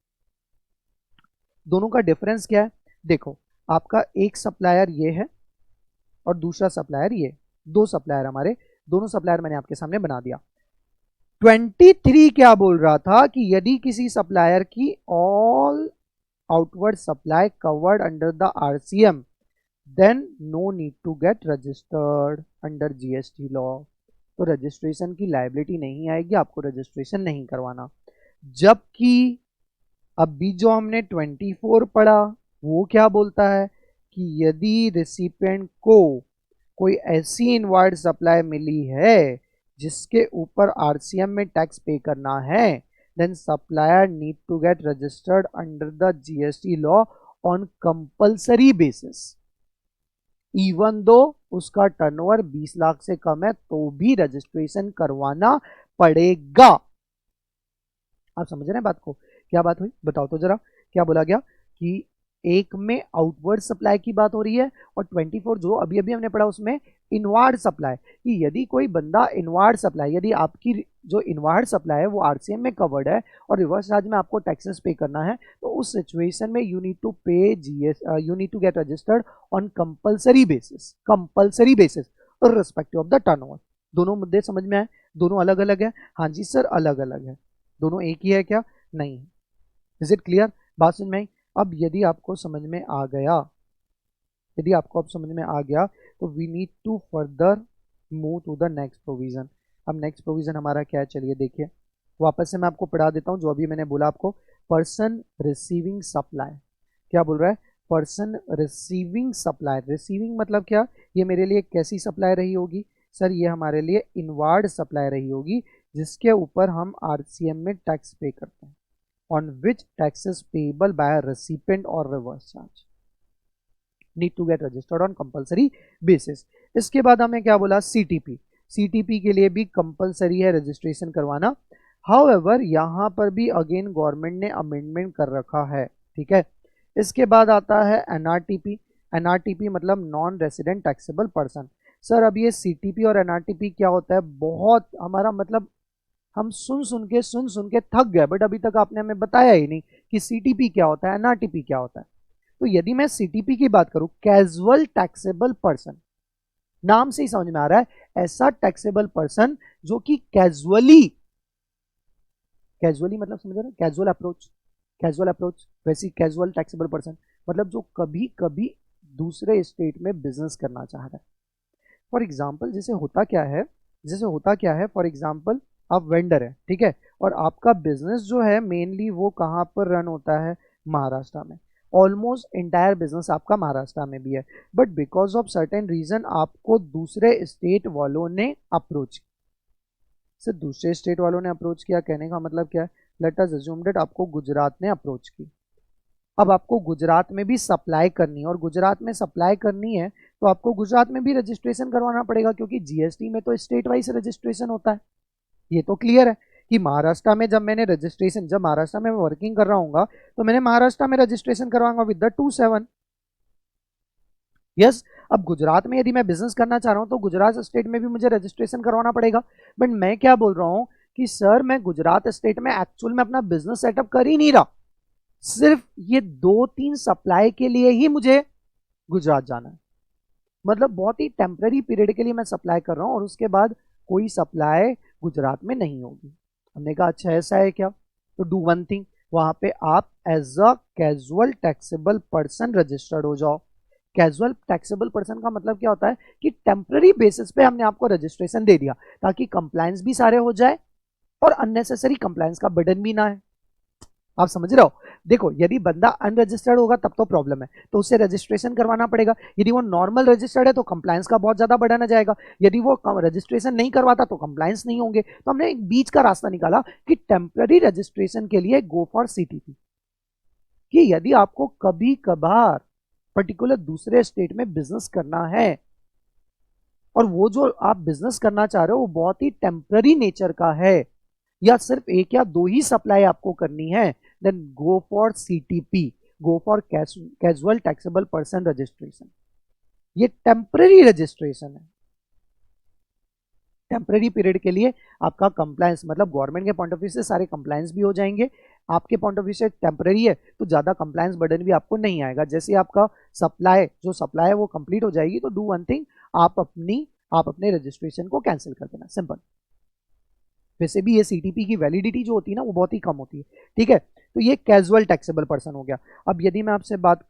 दोनों का डिफरेंस क्या है, देखो आपका एक सप्लायर ये है और दूसरा सप्लायर ये, दो सप्लायर हमारे, दोनों सप्लायर मैंने आपके सामने बना दिया। 23 क्या बोल रहा था कि यदि किसी सप्लायर की all outward supply covered under the RCM then no need to get registered under GST law. तो रजिस्ट्रेशन की लायबिलिटी नहीं आएगी, आपको रजिस्ट्रेशन नहीं करवाना। जबकि अभी जो हमने 24 पढ़ा वो क्या बोलता है कि यदि रेसिपिएंट को कोई ऐसी इनवॉइड सप्लाई मिली है जिसके ऊपर आरसीएम में टैक्स पे करना है, then supplier need to get registered under the GST law on compulsory basis, even though उसका टर्नओवर 20 लाख से कम है तो भी रजिस्ट्रेशन करवाना पड़ेगा। आप समझ रहे हैं बात को, क्या बात हुई बताओ तो जरा, क्या बोला गया कि एक में आउटवर्ड सप्लाई की बात हो रही है और 24 जो अभी हमने पढ़ा उसमें इनवार्ड सप्लाई, कि यदि कोई बंदा इनवार्ड सप्लाई, यदि आपकी जो इनवार्ड सप्लाई है वो आरसीएम में कवर्ड है और रिवर्स चार्ज में आपको टैक्सेस पे करना है, तो उस सिचुएशन में you need to pay GS, you need to get registered on compulsory basis respective of the turnover. दोनों मुद्दे समझ में आए? दोनों अलग अलग है? हाँ जी सर, अलग अलग है। दोनों एक ही है क्या? नहीं। Is it clear? बात समझ में आई? अब यदि आपको समझ में आ गया, यदि आपको अब समझ में आ गया, तो we need to further move to the next provision. अब नेक्स्ट प्रोविजन हमारा क्या है, चलिए देखिए, वापस से मैं आपको पढ़ा देता हूं जो अभी मैंने बोला आपको। पर्सन रिसीविंग सप्लाई, क्या बोल रहा है? Person receiving supply. रिसीविंग मतलब क्या? ये मेरे लिए कैसी सप्लाई रही होगी सर? ये हमारे लिए इनवार्ड सप्लाई रही होगी, जिसके ऊपर हम आरसीएम में टैक्स पे करते हैं, on which taxes payable by recipient और reverse charge need to get registered on compulsory basis. इसके बाद हमें क्या बोला? सीटीपी। सीटीपी के लिए भी कंपल्सरी है रजिस्ट्रेशन करवाना। हाउएवर यहाँ पर भी अगेन गवर्नमेंट ने अमेंडमेंट कर रखा है, ठीक है। इसके बाद आता है एनआरटीपी। एनआरटीपी मतलब non resident taxable person. Sir अब ये सीटीपी और एनआरटीपी क्या होता है? बहुत हमारा मतलब हम सुन सुन के थक गए, बट अभी तक आपने हमें बताया ही नहीं कि सीटीपी क्या होता है, एनआरटीपी क्या होता है। तो यदि मैं सीटीपी की बात करूं, कैजुअल टैक्सेबल पर्सन, नाम से ही समझ में आ रहा है, ऐसा टैक्सेबल पर्सन जो कि कैजुअली मतलब समझ रहे हैं, कैजुअल अप्रोच, वैसी कैजुअल टैक्सेबल पर्सन मतलब जो कभी कभी दूसरे स्टेट में बिजनेस करना चाह रहा है। फॉर एग्जाम्पल जैसे होता क्या है, फॉर एग्जाम्पल आप वेंडर है, ठीक है, और आपका बिजनेस जो है मेनली वो कहाँ पर रन होता है? महाराष्ट्र में। ऑलमोस्ट इंटायर बिजनेस आपका महाराष्ट्र में भी है, but because of certain reason आपको दूसरे स्टेट वालों ने अप्रोच, सिर्फ दूसरे स्टेट वालों ने अप्रोच किया, कहने का मतलब क्या है? लेट अस अज्यूम दैट आपको गुजरात ने अप्रोच की। अब आपको गुजरात में भी सप्लाई करनी है, और गुजरात में सप्लाई करनी है तो आपको गुजरात में भी रजिस्ट्रेशन करवाना पड़ेगा, क्योंकि जीएसटी में तो स्टेट वाइज रजिस्ट्रेशन होता है। ये तो क्लियर है कि महाराष्ट्र में जब महाराष्ट्र में वर्किंग कर रहा हूँ तो मैंने महाराष्ट्र में रजिस्ट्रेशन करवाऊंगा विद द 27। यस। अब गुजरात में यदि मैं बिजनेस करना चाह रहा हूं तो गुजरात स्टेट में भी मुझे रजिस्ट्रेशन करवाना पड़ेगा। बट मैं क्या बोल रहा हूं कि सर मैं गुजरात स्टेट में एक्चुअल में अपना बिजनेस सेटअप कर ही नहीं रहा, सिर्फ ये 2-3 सप्लाई के लिए ही मुझे गुजरात जाना है, मतलब बहुत ही टेम्पररी पीरियड के लिए मैं सप्लाई कर रहा हूं और उसके बाद कोई सप्लाई गुजरात में नहीं होगी। हमने कहा अच्छा ऐसा है क्या? तो डू वन थिंग, वहां पे आप as a casual taxable person registered हो जाओ। कैजुअल टैक्सेबल पर्सन का मतलब क्या होता है कि टेम्पररी बेसिस पे हमने आपको रजिस्ट्रेशन दे दिया ताकि कंप्लायंस भी सारे हो जाए और अननेसेसरी कंप्लायंस का बर्डन भी ना है। आप समझ रहे हो? देखो यदि बंदा अनरजिस्टर्ड होगा तब तो प्रॉब्लम है, तो उसे रजिस्ट्रेशन करवाना पड़ेगा। यदि वो नॉर्मल रजिस्टर्ड है तो कंप्लायंस का बहुत ज्यादा बर्डन आ जाएगा। यदि वो रजिस्ट्रेशन नहीं करवाता तो कंप्लायंस नहीं होंगे। तो हमने एक बीच का रास्ता निकाला कि टेम्पररी रजिस्ट्रेशन के लिए गो फॉर सीटीपी, कि यदि आपको कभी कभार पर्टिकुलर दूसरे स्टेट में बिजनेस करना है और वो जो आप बिजनेस करना चाह रहे हो वो बहुत ही टेम्पररी नेचर का है, या सिर्फ 1 या 2 ही सप्लाई आपको करनी है, then go for CTP, go for casual taxable person registration. ये टेम्पररी रजिस्ट्रेशन है, टेम्पररी पीरियड के लिए आपका कंप्लायंस मतलब गवर्नमेंट के पॉइंट ऑफ व्यू से सारे कंप्लायंस भी हो जाएंगे, आपके पॉइंट ऑफ व्यू से टेम्पररी है तो ज्यादा कंप्लायंस बर्डन भी आपको नहीं आएगा। जैसे आपका सप्लाई है वो कंप्लीट हो जाएगी तो डू वन थिंग, आप अपने रजिस्ट्रेशन को कैंसिल कर देना, सिंपल। वैसे भी ये सीटीपी की वैलिडिटी जो होती है ना वो बहुत ही कम होती है, ठीक है। तो ये कैजुअल टैक्सेबल पर्सन हो गया। अब यदि मैं आपसे बात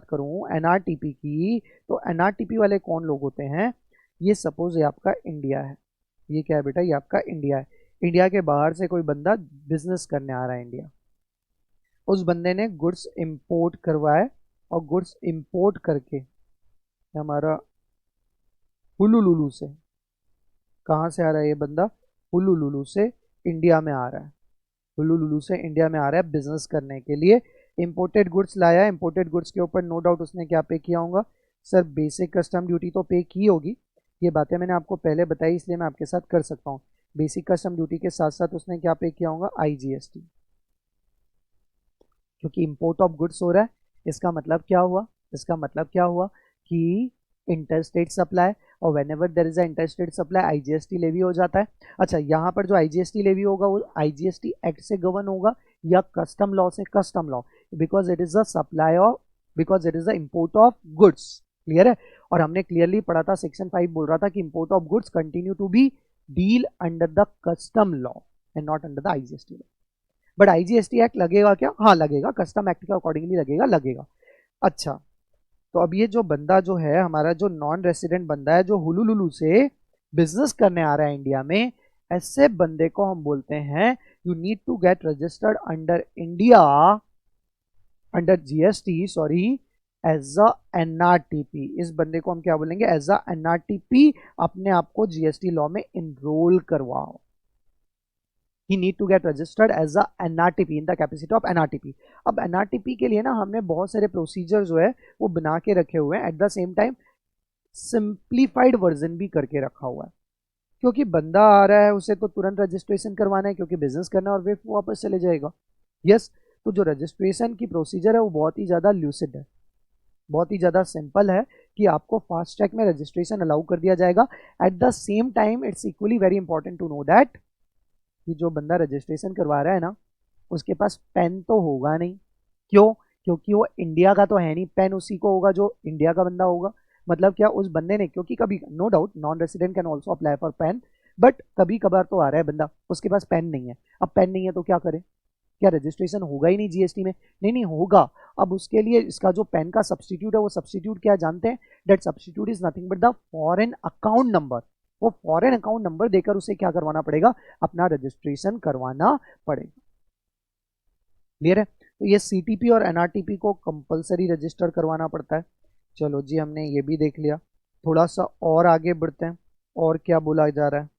करूं एनआरटीपी की, तो एनआरटीपी वाले कौन लोग होते हैं? ये सपोज ये आपका इंडिया है, ये क्या है बेटा? ये आपका इंडिया है। इंडिया के बाहर से कोई बंदा बिजनेस करने आ रहा है इंडिया, उस बंदे ने गुड्स इंपोर्ट करवाए और गुड्स इंपोर्ट करके हमारा हुलुलुलु से, कहाँ से आ रहा है ये बंदा? हुलुलुलु से इंडिया में आ रहा है, हुलुलुलु से इंडिया में आ रहा है बिजनेस करने के लिए। इंपोर्टेड गुड्स लाया, इंपोर्टेड गुड्स के ऊपर नो डाउट उसने क्या पे किया होगा? सर बेसिक कस्टम ड्यूटी तो पे की होगी, ये बातें मैंने आपको पहले बताई इसलिए मैं आपके साथ कर सकता हूँ। बेसिक कस्टम ड्यूटी के साथ साथ उसने क्या पे किया होगा? आईजीएसटी, क्योंकि इंपोर्ट ऑफ गुड्स हो रहा है। इसका मतलब क्या हुआ कि इंटरस्टेट सप्लाई, और whenever there is a interstate supply IGST levy हो जाता है। अच्छा, यहाँ पर जो आईजीएसटी लेवी होगा वो आईजीएसटी एक्ट से गवर्न होगा या कस्टम लॉ से? Custom law, because it is a supply of, because it is the import of goods. Clear है? और हमने क्लियरली पढ़ा था, सेक्शन 5 बोल रहा था कि import of goods continue to be deal under the custom law and not under the IGST law. But IGST act लगेगा क्या? हाँ लगेगा, कस्टम एक्ट के अकॉर्डिंगली लगेगा। अच्छा, तो अब ये जो बंदा जो है हमारा, जो नॉन रेसिडेंट बंदा है, जो हुलुलुलु से बिजनेस करने आ रहा है इंडिया में, ऐसे बंदे को हम बोलते हैं you need to get registered under India, under GST sorry, as a NRTP. इस बंदे को हम क्या बोलेंगे? As a NRTP. अपने आप को जीएसटी लॉ में इनरोल करवाओ। He need to get registered as a NRTP in the capacity of NRTP। अब NRTP के लिए ना हमने बहुत सारे प्रोसीजर जो है वो बना के रखे हुए हैं, eight the same time simplified version भी करके रखा हुआ है, क्योंकि बंदा आ रहा है उसे तो तुरंत रजिस्ट्रेशन करवाना है, क्योंकि बिजनेस करना है और वे वापस चले जाएगा। यस, तो जो रजिस्ट्रेशन की प्रोसीजर है वो बहुत ही ज़्यादा ल्यूसिड है, बहुत ही ज़्यादा सिंपल है कि आपको फास्ट ट्रैक में रजिस्ट्रेशन अलाउ कर दिया जाएगा। At the same time it's equally very important to know that कि जो बंदा रजिस्ट्रेशन करवा रहा है ना, उसके पास पेन तो होगा नहीं। क्यों? क्योंकि वो इंडिया का तो है नहीं, पेन उसी को होगा जो इंडिया का बंदा होगा। मतलब क्या, उस बंदे ने, क्योंकि कभी no doubt non resident can also apply for PAN, but कभी कभार तो आ रहा है बंदा उसके पास पेन नहीं है। अब पेन नहीं है तो क्या करे? क्या रजिस्ट्रेशन होगा ही नहीं जीएसटी में? नहीं नहीं होगा। अब उसके लिए इसका जो पेन का सब्सटीट्यूट है, वो सब्सटीट्यूट क्या जानते हैं? That substitute is nothing but the foreign account number. वो फॉरेन अकाउंट नंबर देकर उसे क्या करवाना पड़ेगा? अपना रजिस्ट्रेशन करवाना पड़ेगा। क्लियर है? तो ये सीटीपी और एनआरटीपी को कंपलसरी रजिस्टर करवाना पड़ता है। चलो जी, हमने ये भी देख लिया। थोड़ा सा और आगे बढ़ते हैं, और क्या बोला जा रहा है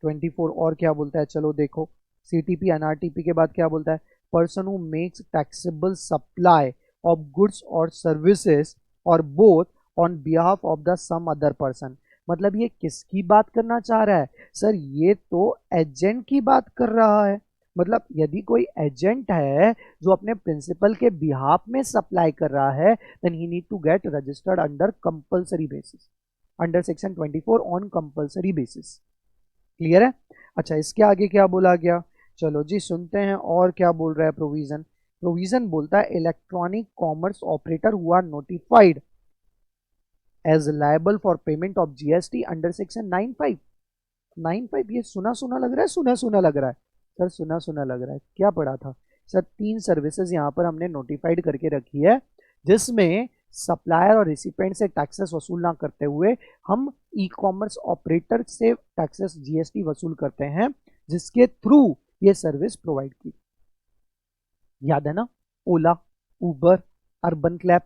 24 और क्या बोलता है? चलो देखो, सीटीपी एनआरटीपी के बाद क्या बोलता है? Person who makes taxable supply of goods और सर्विसेज और both on behalf of the some other person. मतलब ये किसकी बात करना चाह रहा है? सर ये तो एजेंट की बात कर रहा है। मतलब यदि कोई एजेंट है जो अपने प्रिंसिपल के बिहाफ में सप्लाई कर रहा है, then he need to get registered under compulsory basis, under section 24 on compulsory basis. Clear है? अच्छा, इसके आगे क्या बोला गया? चलो जी सुनते हैं और क्या बोल रहा है प्रोविजन। प्रोविजन बोलता है electronic commerce operator who are notified as liable for payment of GST under section 95। 95 ये सुना सुना लग रहा है, सुना सुना लग रहा है सर, सुना सुना लग रहा है। क्या पढ़ा था सर? 3 सर्विसेज यहाँ पर हमने नोटिफाइड करके रखी है, जिसमें सप्लायर और रिसिपेंट से टैक्सेस वसूल ना करते हुए हम ई कॉमर्स ऑपरेटर से टैक्सेस जीएसटी वसूल करते हैं, जिसके थ्रू ये सर्विस प्रोवाइड की। याद है ना? ओला, उबर, अर्बन क्लैप,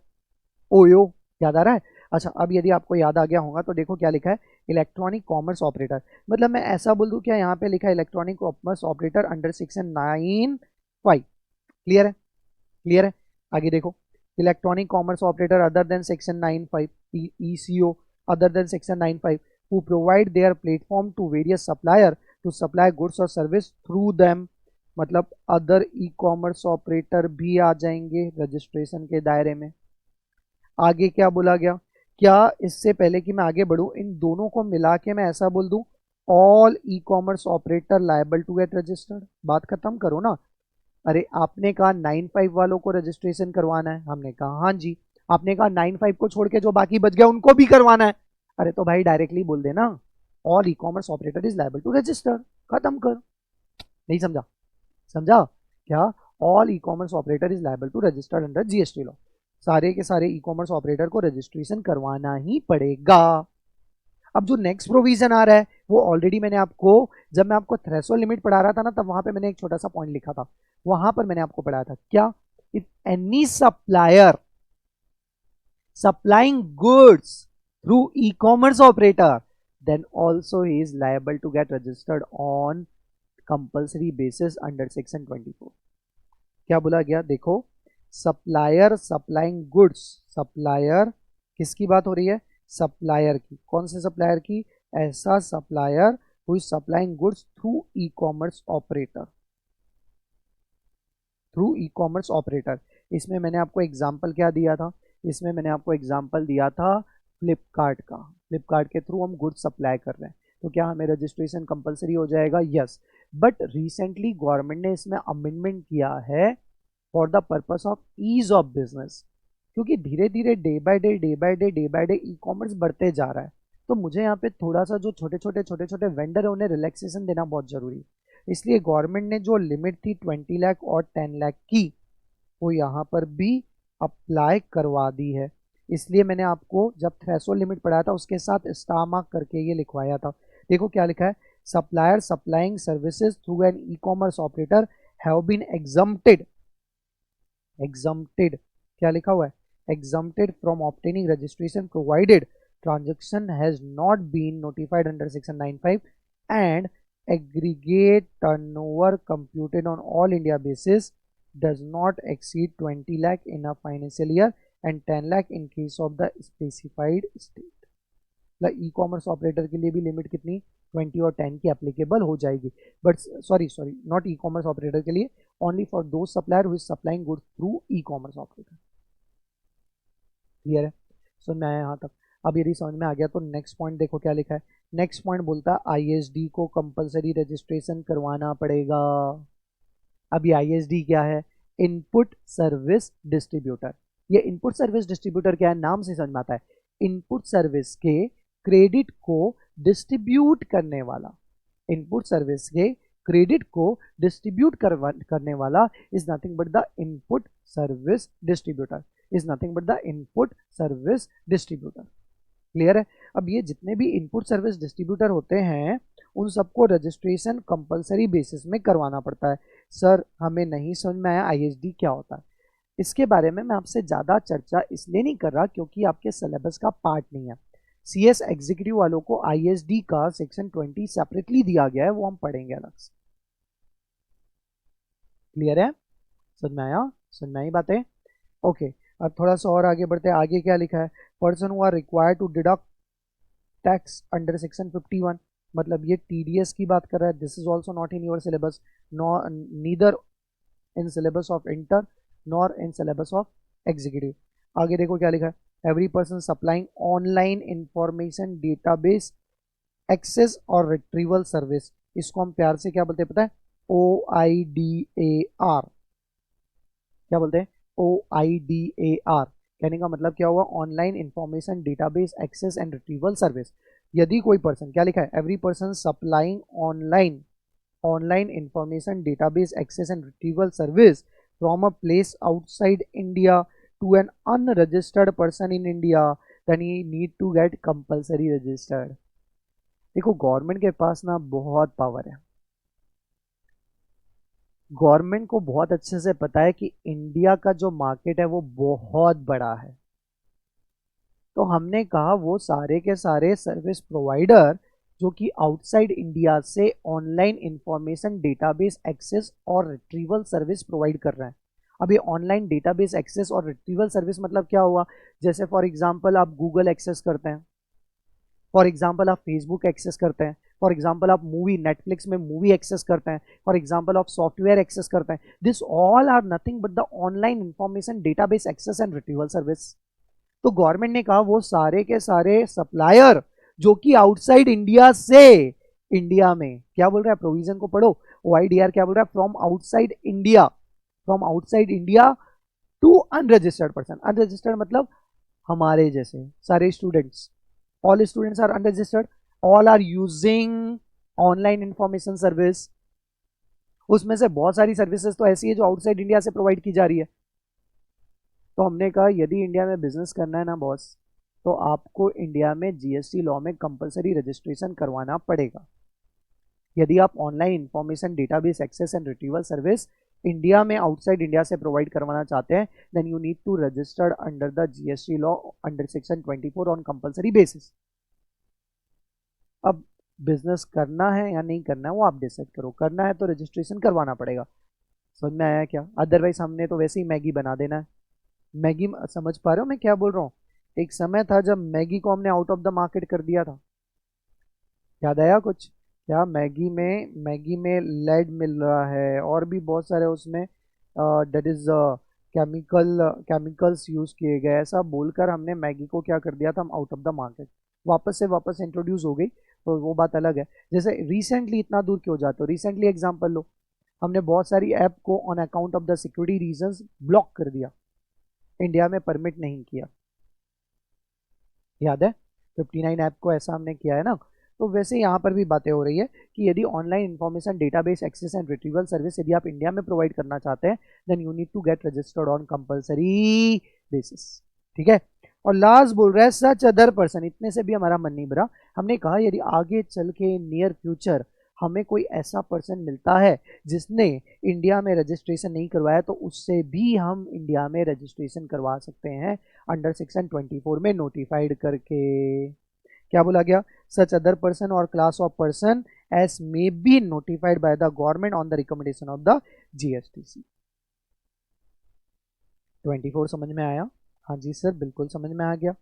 ओयो, याद आ रहा है? अच्छा, अब यदि आपको याद आ गया होगा तो देखो क्या लिखा है, इलेक्ट्रॉनिक कॉमर्स ऑपरेटर। मतलब मैं ऐसा बोल दूं क्या, यहाँ पे लिखा है electronic commerce operator under section 95। Clear है? क्लियर है? आगे देखो, electronic commerce operator other than section 95 ECO, other than section 95 who provide their platform to various supplier to supply goods और सर्विस थ्रू them। मतलब अदर ई commerce operator भी आ जाएंगे registration के दायरे में। आगे क्या बोला गया? क्या इससे पहले कि मैं आगे बढ़ूं, इन दोनों को मिला के मैं ऐसा बोल दूं, all e commerce operator liable to get registered? बात खत्म करो ना। अरे आपने कहा 95 वालों को रजिस्ट्रेशन करवाना है, हमने कहा हाँ जी। आपने कहा 95 को छोड़ के जो बाकी बच गया उनको भी करवाना है। अरे तो भाई डायरेक्टली बोल देना, all e commerce operator is liable to register, खत्म कर। नहीं समझा? समझा क्या? All e commerce operator is liable to register under GST law. सारे के सारे ई कॉमर्स ऑपरेटर को रजिस्ट्रेशन करवाना ही पड़ेगा। अब जो नेक्स्ट प्रोविजन आ रहा है वो ऑलरेडी मैंने आपको, जब मैं आपको थ्रेशोल्ड लिमिट पढ़ा रहा था ना, तब वहां पे मैंने एक छोटा सा पॉइंट लिखा था, वहां पर मैंने आपको पढ़ाया था क्या? If any supplier supplying goods through e commerce operator then also he is liable to get registered on compulsory basis under section 24। क्या बोला गया? देखो, सप्लायर सप्लाइंग गुड्स, सप्लायर किसकी बात हो रही है? सप्लायर की। कौन से सप्लायर की? ऐसा supplier who is supplying goods through e commerce operator, through e commerce operator. इसमें मैंने आपको एग्जांपल क्या दिया था? इसमें मैंने आपको एग्जांपल दिया था फ्लिपकार्ट के थ्रू हम गुड्स सप्लाई कर रहे हैं, तो क्या हमें रजिस्ट्रेशन कंपलसरी हो जाएगा? यस। बट रिसेंटली गवर्नमेंट ने इसमें अमेंडमेंट किया है for the purpose of ease of business, क्योंकि धीरे धीरे day by day e commerce बढ़ते जा रहा है। तो मुझे यहाँ पे थोड़ा सा जो छोटे छोटे वेंडर है उन्हें रिलैक्सेशन देना बहुत जरूरी है। इसलिए गवर्नमेंट ने जो लिमिट थी 20 लाख और 10 लाख की, वो यहाँ पर भी अप्लाई करवा दी है। इसलिए मैंने आपको जब थ्रेशोल्ड लिमिट पढ़ाया था उसके साथ स्टार मार्क करके ये लिखवाया था। देखो क्या लिखा है, supplier supplying services through an e commerce operator have been exempted, क्या लिखा हुआ है, exempted from obtaining registration provided transaction has not been notified under section 95 and aggregate turnover computed on all India basis does not exceed 20 lakh in a financial year and 10 lakh in case of the specified state। मतलब ई commerce operator के लिए भी limit कितनी 20 और 10 की applicable हो जाएगी। But sorry not E commerce operator के लिए, ओनली फॉर दो supplier who is supplying goods through e commerce operator. Clear है? समझ में आया यहाँ तक? अब यदि समझ में आ गया तो नेक्स्ट पॉइंट देखो क्या लिखा है। नेक्स्ट पॉइंट बोलता है आईएसडी को कंपलसरी रजिस्ट्रेशन करवाना पड़ेगा। अब ये आईएसडी क्या है? Input service distributor. ये इनपुट सर्विस डिस्ट्रीब्यूटर क्या है? नाम से समझ में आता है, इनपुट सर्विस के क्रेडिट को डिस्ट्रीब्यूट करने वाला, इनपुट सर्विस के क्रेडिट को डिस्ट्रीब्यूट करने वाला is nothing but the input service distributor, is nothing but the input service distributor. Clear है? अब ये जितने भी इनपुट सर्विस डिस्ट्रीब्यूटर होते हैं उन सबको रजिस्ट्रेशन कंपलसरी बेसिस में करवाना पड़ता है। सर हमें नहीं समझ में आया आईएसडी क्या होता है। इसके बारे में मैं आपसे ज़्यादा चर्चा इसलिए नहीं कर रहा क्योंकि आपके सिलेबस का पार्ट नहीं है। सीएस एग्जीक्यूटिव वालों को आईएसडी का सेक्शन 20 सेपरेटली दिया गया है, वो हम पढ़ेंगे अलग से। क्लियर है? समझ में आया? समझ में आई बातें? ओके। अब थोड़ा सा और आगे बढ़ते हैं। आगे क्या लिखा है? Person who are required to deduct tax under section 51, मतलब ये टीडीएस की बात कर रहा है। This is also not in your syllabus, neither in syllabus of inter nor in syllabus of executive. आगे देखो क्या लिखा है, every person supplying online information database access और रिट्रीवल सर्विस, इसको हम प्यार से क्या बोलते हैं पता है? OIDAR। क्या बोलते हैं? OIDAR। कहने का मतलब क्या हुआ? Online information database access and retrieval service. यदि कोई पर्सन, क्या लिखा है, every person supplying online information database access and retrieval service from a place outside India to an unregistered person in India then he need to get compulsory registered. देखो government के पास ना बहुत पावर है, government को बहुत अच्छे से पता है कि इंडिया का जो मार्केट है वो बहुत बड़ा है। तो हमने कहा वो सारे के सारे सर्विस प्रोवाइडर जो कि आउटसाइड इंडिया से ऑनलाइन इंफॉर्मेशन डेटाबेस एक्सेस और रिट्रीवल सर्विस प्रोवाइड कर रहे हैं। अब ये ऑनलाइन डेटाबेस एक्सेस और रिट्रीवल सर्विस मतलब क्या हुआ? जैसे फॉर एग्जांपल आप गूगल एक्सेस करते हैं, फॉर एग्जांपल आप फेसबुक एक्सेस करते हैं, फॉर एग्जाम्पल आप मूवी नेटफ्लिक्स में मूवी एक्सेस करते हैं, फॉर एग्जाम्पल आप सॉफ्टवेयर एक्सेस करते हैं। This all are nothing but the online information database access and retrieval service. तो गवर्नमेंट ने कहा वो सारे के सारे सप्लायर जो कि आउटसाइड इंडिया से, इंडिया में क्या बोल रहा है, प्रोविजन को पढ़ो, OIDR क्या बोल रहा है, from outside India to unregistered person. Unregistered मतलब हमारे जैसे सारे students, all students are unregistered, all are using online information service. उसमें से बहुत सारी सर्विसेज तो ऐसी है जो आउटसाइड इंडिया से प्रोवाइड की जा रही है। तो हमने कहा यदि इंडिया में बिजनेस करना है ना बॉस, तो आपको इंडिया में जीएसटी लॉ में कंपलसरी रजिस्ट्रेशन करवाना पड़ेगा। यदि आप online information database access and retrieval service India में आउटसाइड इंडिया से प्रोवाइड करवाना चाहते हैं then you need to registered under the GST law under section 24 on compulsory basis. अब बिजनेस करना है या नहीं करना है वो आप डिसाइड करो, करना है तो रजिस्ट्रेशन करवाना पड़ेगा। समझ में आया क्या? अदरवाइज हमने तो वैसे ही मैगी बना देना है। मैगी समझ पा रहे हो मैं क्या बोल रहा हूँ? एक समय था जब मैगी को हमने आउट ऑफ द मार्केट कर दिया था, याद आया कुछ? क्या मैगी में लेड मिल रहा है और भी बहुत सारे उसमें डेट इज केमिकल्स यूज किए गए, ऐसा बोलकर हमने मैगी को क्या कर दिया था, हम आउट ऑफ द मार्केट वापस इंट्रोड्यूस हो गई, तो वो बात अलग है। जैसे रिसेंटली इतना दूर क्यों जाते हो, रिसेंटली एग्जांपल लो, हमने बहुत सारी ऐप को on account of the security reasons block कर दिया, इंडिया में परमिट नहीं किया, याद है 59 ऐप को ऐसा हमने किया है ना। तो वैसे यहाँ पर भी बातें हो रही है कि यदि online information database access and retrieval service यदि आप इंडिया में प्रोवाइड करना चाहते हैं, then you need to get registered on compulsory basis, ठीक है। और लास्ट बोल रहा है सच अदर पर्सन, इतने से भी हमारा मन नहीं भरा। हमने कहा यदि आगे चल के नियर फ्यूचर हमें कोई ऐसा पर्सन मिलता है जिसने इंडिया में रजिस्ट्रेशन नहीं करवाया, तो उससे भी हम इंडिया में रजिस्ट्रेशन करवा सकते हैं अंडर सेक्शन 24 में नोटिफाइड करके। क्या बोला गया, सच अदर पर्सन और class of person as may be notified by the government on the recommendation of the GSTC. 24 समझ में आया? हाँ जी सर बिल्कुल समझ में आ गया।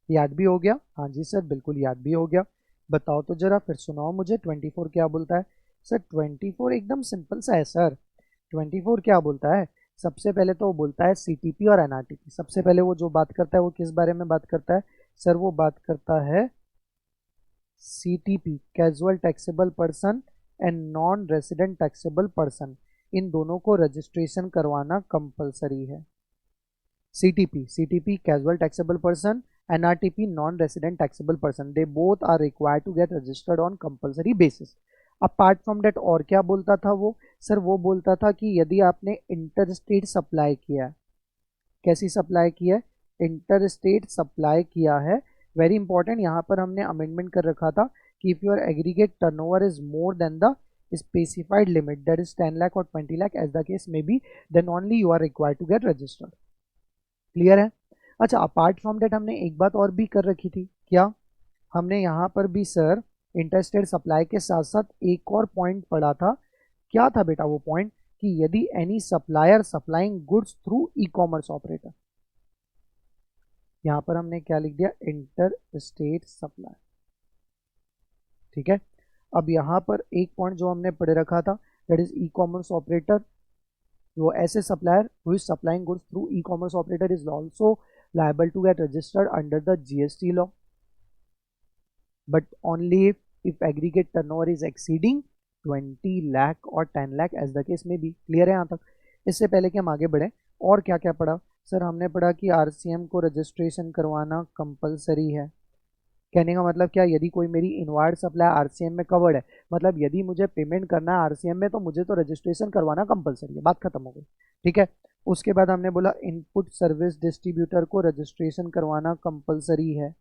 याद भी हो गया? हाँ जी सर बिल्कुल याद भी हो गया। बताओ तो जरा, फिर सुनाओ मुझे 24 क्या बोलता है। सर 24 एकदम सिंपल सा है सर। 24 क्या बोलता है, सबसे पहले तो वो बोलता है सीटीपी और एनआरटीपी। सबसे पहले वो जो बात करता है वो किस बारे में बात करता है सर, वो बात करता है CTP casual taxable person and non resident taxable person, इन दोनों को रजिस्ट्रेशन करवाना कंपलसरी है। CTP casual taxable person, NRTP non-resident taxable person, they both are required to get registered on compulsory basis. Apart from that और क्या बोलता था वो सर, वो बोलता था कि यदि आपने इंटरस्टेट सप्लाई किया है, कैसी सप्लाई किया है, इंटरस्टेट सप्लाई किया है, वेरी इंपॉर्टेंट, यहाँ पर हमने अमेंडमेंट कर रखा था कि if your aggregate turnover is more than the specified limit that is 10 lakh और 20 lakh as the case may be, then only you are required to get registered. Clear है? अच्छा, अपार्ट फ्रॉम डेट हमने एक बात और भी कर रखी थी, क्या हमने यहाँ पर भी सर इंटरस्टेट सप्लाई के साथ साथ एक और पॉइंट पढ़ा था। क्या था बेटा वो पॉइंट, कि यदि any supplier supplying goods through e commerce operator, यहाँ पर हमने क्या लिख दिया, इंटरस्टेट सप्लाई, ठीक है। अब यहाँ पर एक पॉइंट जो हमने पढ़े रखा था that is E commerce operator, वो ऐसे supplier who is supplying goods through e commerce operator is also liable to get registered under the GST law, but only if aggregate turnover is exceeding 20 lakh or 10 lakh as the case may be। Clear है यहाँ तक? इससे पहले कि हम आगे बढ़े, और क्या क्या पढ़ा सर, हमने पढ़ा कि RCM को रजिस्ट्रेशन करवाना कंपलसरी है। कहने का मतलब क्या, यदि कोई मेरी इनवाइड सप्लाई RCM में कवर्ड है, मतलब यदि मुझे पेमेंट करना है RCM में, तो मुझे तो रजिस्ट्रेशन करवाना कंपलसरी है, बात खत्म हो गई, ठीक है। उसके बाद हमने बोला इनपुट सर्विस डिस्ट्रीब्यूटर को रजिस्ट्रेशन करवाना कंपलसरी है।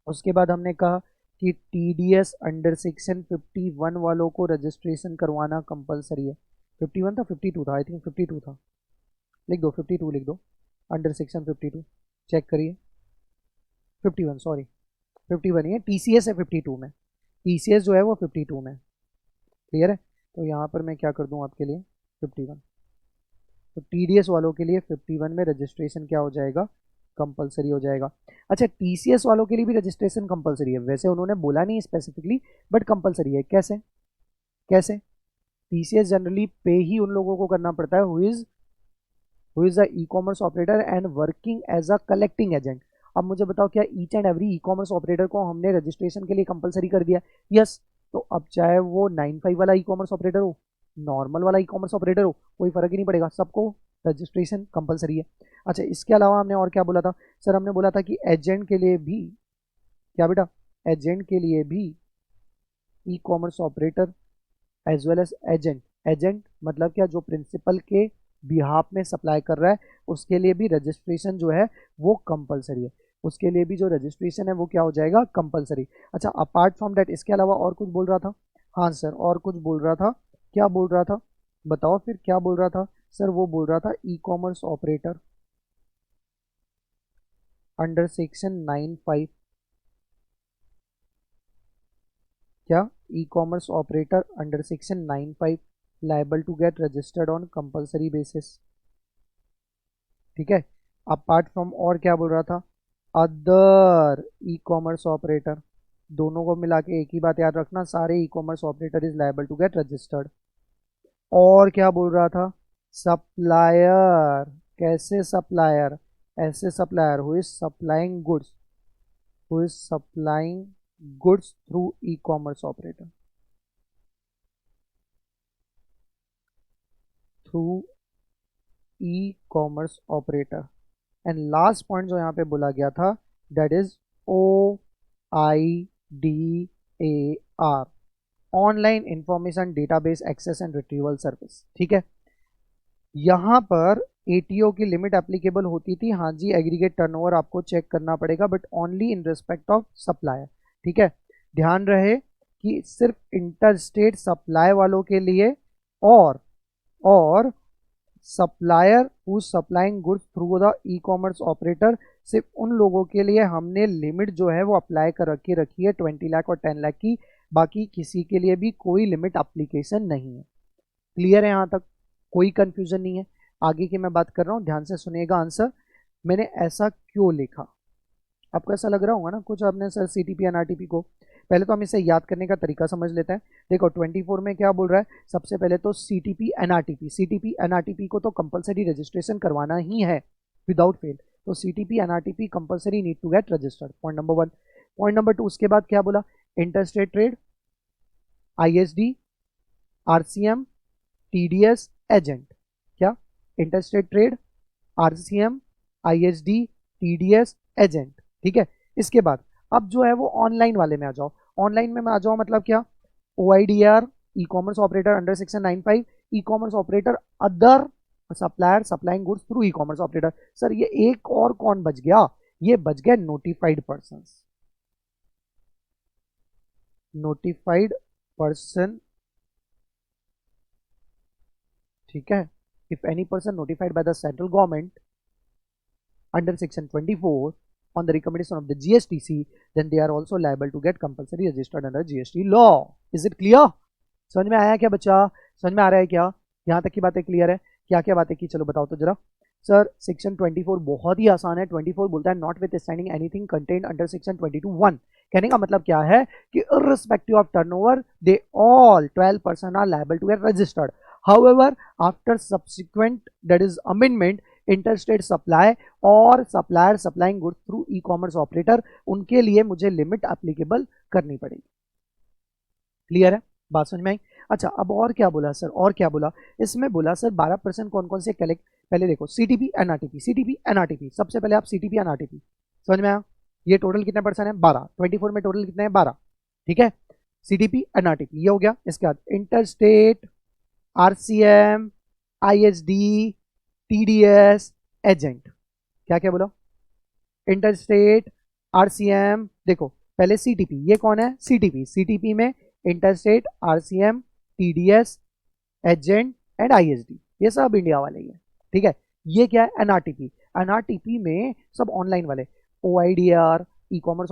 उसके बाद हमने कहा कि TDS अंडर सेक्शन 51 वालों को रजिस्ट्रेशन करवाना कंपलसरी है। 51 था 52 था, आई थिंक 52 था, लिख दो 52 लिख दो, अंडर सेक्शन 52 चेक करिए, 51 सॉरी 51 ही है, TCS है 52 में, TCS जो है वो 52 में, क्लियर है। तो यहाँ पर मैं क्या कर दूँ आपके लिए 51, तो TDS वालों के लिए 51 में रजिस्ट्रेशन क्या हो जाएगा, कंपलसरी हो जाएगा। अच्छा, TCS वालों के लिए भी रजिस्ट्रेशन कंपलसरी है, वैसे उन्होंने बोला नहीं स्पेसिफिकली, बट कंपलसरी है। कैसे कैसे, TCS जनरली पे ही उन लोगों को करना पड़ता है who is the e commerce operator and working as a collecting agent. अब मुझे बताओ, क्या each and every e commerce operator को हमने रजिस्ट्रेशन के लिए कंपलसरी कर दिया? यस। तो अब चाहे वो 95 वाला ई कॉमर्स ऑपरेटर हो, नॉर्मल वाला ई कॉमर्स ऑपरेटर हो, कोई फर्क ही नहीं पड़ेगा, सबको रजिस्ट्रेशन कंपलसरी है। अच्छा, इसके अलावा हमने और क्या बोला था सर, हमने बोला था कि एजेंट के लिए भी, क्या बेटा, एजेंट के लिए भी e commerce operator as well as agent मतलब क्या, जो प्रिंसिपल के बिहाफ में सप्लाई कर रहा है, उसके लिए भी रजिस्ट्रेशन जो है वो कंपलसरी है, उसके लिए भी जो रजिस्ट्रेशन है वो क्या हो जाएगा, कंपलसरी। अच्छा, अपार्ट फ्रॉम डेट इसके अलावा और कुछ बोल रहा था? हाँ सर, और कुछ बोल रहा था, क्या बोल रहा था बताओ फिर, क्या बोल रहा था सर? वो बोल रहा था e commerce operator under section 95, क्या, e commerce operator under section 95 liable to get registered on compulsory basis, ठीक है। अपार्ट फ्रॉम, और क्या बोल रहा था, अदर ई कॉमर्स ऑपरेटर, दोनों को मिला के एक ही बात याद रखना, सारे e commerce operator is liable to get registered. और क्या बोल रहा था सप्लायर, कैसे सप्लायर, ऐसे supplier who is supplying goods, who is supplying goods through e commerce operator, through e commerce operator. And last point जो यहाँ पे बोला गया था that is OIDAR, online information database access and retrieval service. ठीक है, यहाँ पर ATO की लिमिट एप्लीकेबल होती थी, हाँ जी, एग्रीगेट टर्नओवर आपको चेक करना पड़ेगा but only in respect of supplier. ठीक है, ध्यान रहे कि सिर्फ इंटर स्टेट सप्लाई वालों के लिए और supplier who supplying goods through the e commerce operator, सिर्फ उन लोगों के लिए हमने लिमिट जो है वो अप्लाई कर रखी है 20 लाख और 10 लाख की, बाकी किसी के लिए भी कोई लिमिट एप्लीकेशन नहीं है। क्लियर है यहाँ तक, कोई कंफ्यूजन नहीं है। आगे की मैं बात कर रहा हूँ, ध्यान से सुनिएगा आंसर। मैंने ऐसा क्यों लिखा, आपको ऐसा लग रहा होगा ना कुछ, आपने सर CTP NRTP को, पहले तो हम इसे याद करने का तरीका समझ लेते हैं। देखो 24 में क्या बोल रहा है, सबसे पहले तो CTP NRTP को तो कंपलसरी रजिस्ट्रेशन करवाना ही है विदाउट फेल, तो CTP NRTP compulsory need to get registered, point number 1। Point number 2, उसके बाद क्या बोला, interstate trade, ISD, RCM, TDS, agent. क्या, interstate trade, RCM, ISD, TDS, agent. ठीक है, इसके बाद अब जो है वो ऑनलाइन वाले में आ जाओ। ऑनलाइन में मैं आ जाओ मतलब क्या, OIDR, ई कॉमर्स ऑपरेटर अंडर सेक्शन 95, ई commerce operator other supplier supplying goods through e commerce operator. Sir ये एक और कौन बच गया, ये बच गया नोटिफाइड पर्सन, नोटिफाइड पर्सन। ठीक है, if any person notified by the central government under section 24 on the recommendation of the GSTC, then they are also liable to get compulsory registered under GST law. Is it clear? समझ में आया क्या बच्चा, समझ में आ रहा है क्या, यहाँ तक की बातें क्लियर है? क्या क्या बातें की, चलो बताओ तो जरा। सर सेक्शन 24 बहुत ही आसान है। 24 बोलता है notwithstanding anything contained under section 22(1). कहने का मतलब क्या है कि irrespective of turnover they all 12 person are liable to get registered. However after subsequent that is amendment, interstate supply और supplier supplying goods through e commerce operator, उनके लिए मुझे लिमिट एप्लीकेबल करनी पड़ेगी। क्लियर है, बात समझ में आई? अच्छा, अब और क्या बोला सर, और क्या बोला इसमें, बोला सर 12% कौन कौन से कलेक्ट, पहले देखो CTP NRTP, सबसे पहले आप CTP NRTP, समझ में आया? ये टोटल कितने परसेंट है, 12, 24 में टोटल कितने हैं, 12। ठीक है, CTP NRTP ये हो गया। इसके बाद interstate, RCM, ISD, TDS, agent. क्या क्या बोला, इंटरस्टेट, RCM, देखो पहले CTP, ये कौन है, CTP में interstate, RCM, TDS, agent and ISD, ये सब इंडिया वाले ही है। ठीक है, ये क्या है, NRTP में सब ऑनलाइन वाले, OIDR, ई commerce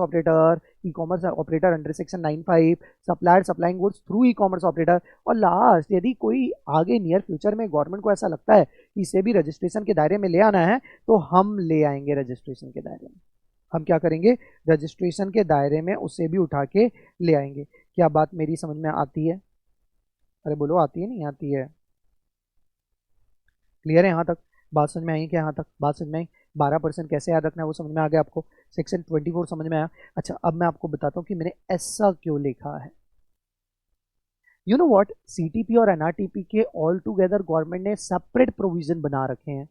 operator under section 95, supplier supplying goods through e commerce operator. और लास्ट, यदि कोई आगे नियर फ्यूचर में गवर्नमेंट को ऐसा लगता है कि इसे भी रजिस्ट्रेशन के दायरे में ले आना है, तो हम ले आएंगे रजिस्ट्रेशन के दायरे में। हम क्या करेंगे, रजिस्ट्रेशन के दायरे में उसे भी उठा के ले आएंगे। क्या बात मेरी समझ में आती है? अरे बोलो, आती है नहीं आती है? क्लियर है यहाँ तक, बात समझ में आई क्या, यहाँ तक बात समझ में आई? 12% कैसे याद रखना है वो समझ में आ गया आपको, सेक्शन 24 समझ में आया। अच्छा, अब मैं आपको बताता हूँ कि मैंने ऐसा क्यों लिखा है। यू नो व्हाट, CTP और NRTP के ऑल टुगेदर गवर्नमेंट ने सेपरेट प्रोविजन बना रखे हैं,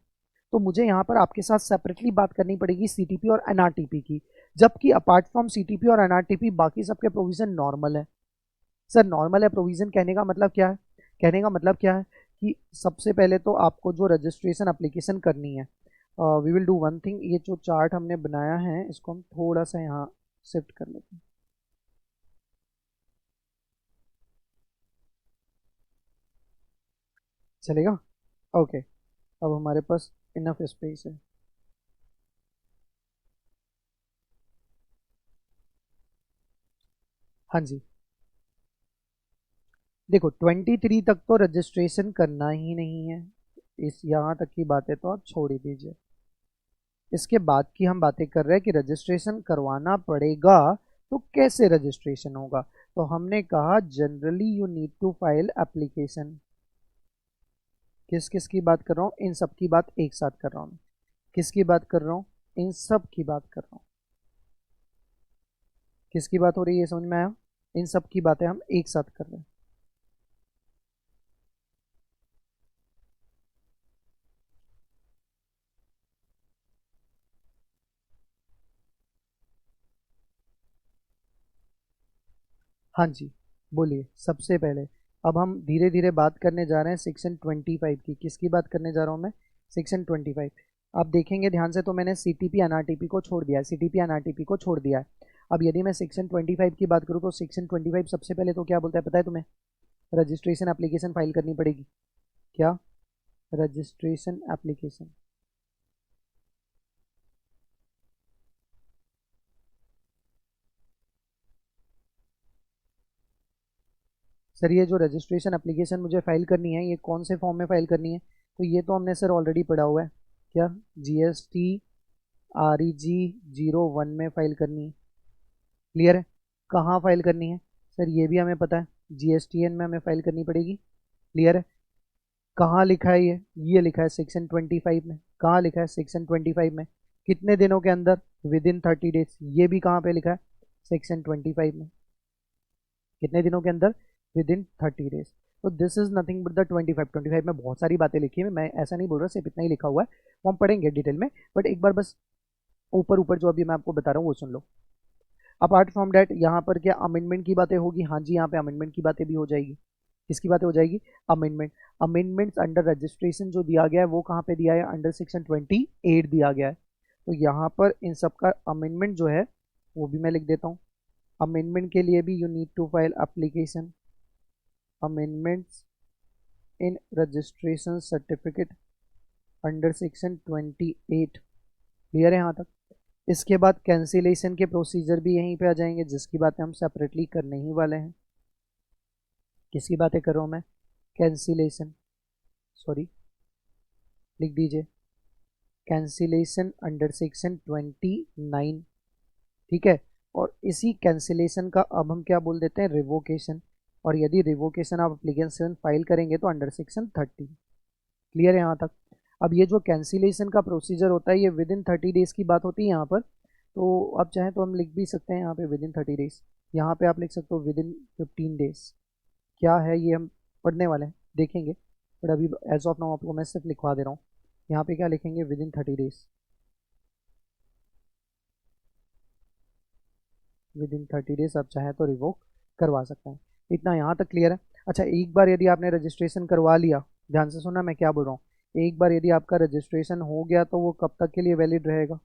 तो मुझे यहाँ पर आपके साथ सेपरेटली बात करनी पड़ेगी CTP और NRTP की, जबकि अपार्ट फ्रॉम CTP और NRTP बाकी सबके प्रोविजन नॉर्मल है। सर नॉर्मल है प्रोविजन, कहने का मतलब क्या है, कहने का मतलब क्या है कि सबसे पहले तो आपको जो रजिस्ट्रेशन एप्लीकेशन करनी है, we will do one thing, ये जो चार्ट हमने बनाया है इसको हम थोड़ा सा यहाँ शिफ्ट कर लेते हैं। चलेगा, ओके, अब हमारे पास इनफ स्पेस है। हाँ जी, देखो 23 तक तो रजिस्ट्रेशन करना ही नहीं है, इस यहाँ तक की बातें तो आप छोड़ ही दीजिए। इसके बाद की हम बातें कर रहे हैं कि रजिस्ट्रेशन करवाना पड़ेगा, तो कैसे रजिस्ट्रेशन होगा, तो हमने कहा generally you need to file application. किस किस की बात कर रहा हूँ, इन सब की बात एक साथ कर रहा हूँ। किसकी बात कर रहा हूँ, इन सब की बात कर रहा हूँ। किसकी बात हो रही है, ये समझ में आया? इन सब की बातें हम एक साथ कर रहे हैं। हाँ जी, बोलिए। सबसे पहले अब हम धीरे धीरे बात करने जा रहे हैं सेक्शन 25 की। किसकी बात करने जा रहा हूँ मैं? सेक्शन 25। आप देखेंगे ध्यान से तो मैंने सीटीपी एनआरटीपी को छोड़ दिया है, सीटीपी एनआरटीपी को छोड़ दिया है। अब यदि मैं सेक्शन 25 की बात करूँ तो सेक्शन 25 सबसे पहले तो क्या बोलता है पता है तुम्हें? रजिस्ट्रेशन एप्लीकेशन फाइल करनी पड़ेगी। क्या? Registration application. सर ये जो रजिस्ट्रेशन एप्लीकेशन मुझे फाइल करनी है, ये कौन से फॉर्म में फाइल करनी है? तो ये तो हमने सर ऑलरेडी पढ़ा हुआ है। क्या? GST REG 01 में फाइल करनी है। क्लियर है? कहाँ फाइल करनी है सर, ये भी हमें पता है, GSTN में हमें फाइल करनी पड़ेगी। क्लियर है? कहाँ लिखा है ये लिखा है सेक्शन 25 में। कहाँ लिखा है? सेक्शन 25 में। कितने दिनों के अंदर? Within 30 days. ये भी कहाँ पे लिखा है? सेक्शन 25 में। कितने दिनों के अंदर? Within 30 days. तो this is nothing but the 25 में बहुत सारी बातें लिखी है, मैं ऐसा नहीं बोल रहा सिर्फ इतना ही लिखा हुआ है, वो हम पढ़ेंगे डिटेल में। बट एक बार बस ऊपर ऊपर जो अभी मैं आपको बता रहा हूँ वो सुन लो। अपार्ट फ्रॉम डैट यहाँ पर क्या अमेंडमेंट की बातें होगी? हाँ जी, यहाँ पे अमेंडमेंट की बातें भी हो जाएगी। किसकी बातें हो जाएगी? अमेंडमेंट। अमेंडमेंट्स अंडर रजिस्ट्रेशन जो दिया गया है वो कहाँ पे दिया है? अंडर सेक्शन 28 दिया गया है। तो यहाँ पर इन सब का अमेंडमेंट जो है वो भी मैं लिख देता हूँ। अमेंडमेंट के लिए भी you need to file application amendments in registration certificate under section 28। Clear है यहाँ तक? इसके बाद कैंसिलेशन के प्रोसीजर भी यहीं पे आ जाएंगे, जिसकी बातें हम सेपरेटली करने ही वाले हैं। किसकी बातें कर रहा हूँ मैं? कैंसिलेशन, सॉरी लिख दीजिए, कैंसिलेशन अंडर सेक्शन 29। ठीक है? और इसी कैंसिलेशन का अब हम क्या बोल देते हैं? रिवोकेशन। और यदि रिवोकेशन आप एप्लीकेशन फाइल करेंगे तो अंडर सेक्शन 30। क्लियर है यहाँ तक? अब ये जो कैंसिलेशन का प्रोसीजर होता है ये विद इन 30 डेज की बात होती है यहाँ पर। तो आप चाहें तो हम लिख भी सकते हैं यहाँ पे विद इन 30 डेज। यहाँ पे आप लिख सकते हो विद इन 15 डेज। क्या है ये हम पढ़ने वाले हैं, देखेंगे। बट अभी एज ऑफ नाउ आपको मैं सिर्फ लिखवा दे रहा हूँ। यहाँ पे क्या लिखेंगे? With in 30 days. With in 30 days आप चाहें तो रिवोक करवा सकते हैं। इतना यहाँ तक क्लियर है? अच्छा, एक बार यदि आपने रजिस्ट्रेशन करवा लिया, ध्यान से सुनना मैं क्या बोल रहा हूँ, एक बार यदि आपका रजिस्ट्रेशन हो गया तो वो कब तक के लिए वैलिड रहेगा?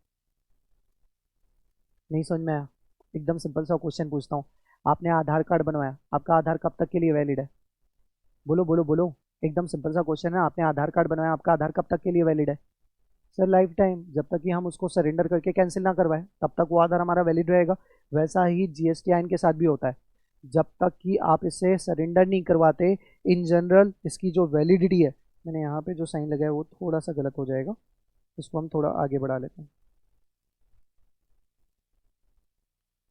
नहीं समझ में आया? एकदम सिंपल सा क्वेश्चन पूछता हूँ। आपने आधार कार्ड बनवाया, आपका आधार कब तक के लिए वैलिड है? बोलो बोलो बोलो। एकदम सिंपल सा क्वेश्चन है, आपने आधार कार्ड बनवाया, आपका आधार कब तक के लिए वैलिड है? सर लाइफ टाइम, जब तक कि हम उसको सरेंडर करके कैंसिल ना करवाएं तब तक वो आधार हमारा वैलिड रहेगा। वैसा ही GSTN के साथ भी होता है, जब तक कि आप इसे सरेंडर नहीं करवाते, इन जनरल इसकी जो वैलिडिटी है, मैंने यहाँ पे जो साइन लगाया वो थोड़ा सा गलत हो जाएगा, इसको हम थोड़ा आगे बढ़ा लेते हैं।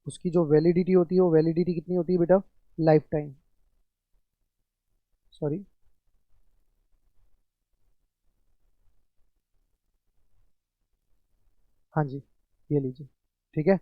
उसकी जो वैलिडिटी होती है वो वैलिडिटी कितनी होती है बेटा? Life time. सॉरी, हाँ जी, ये लीजिए। ठीक है?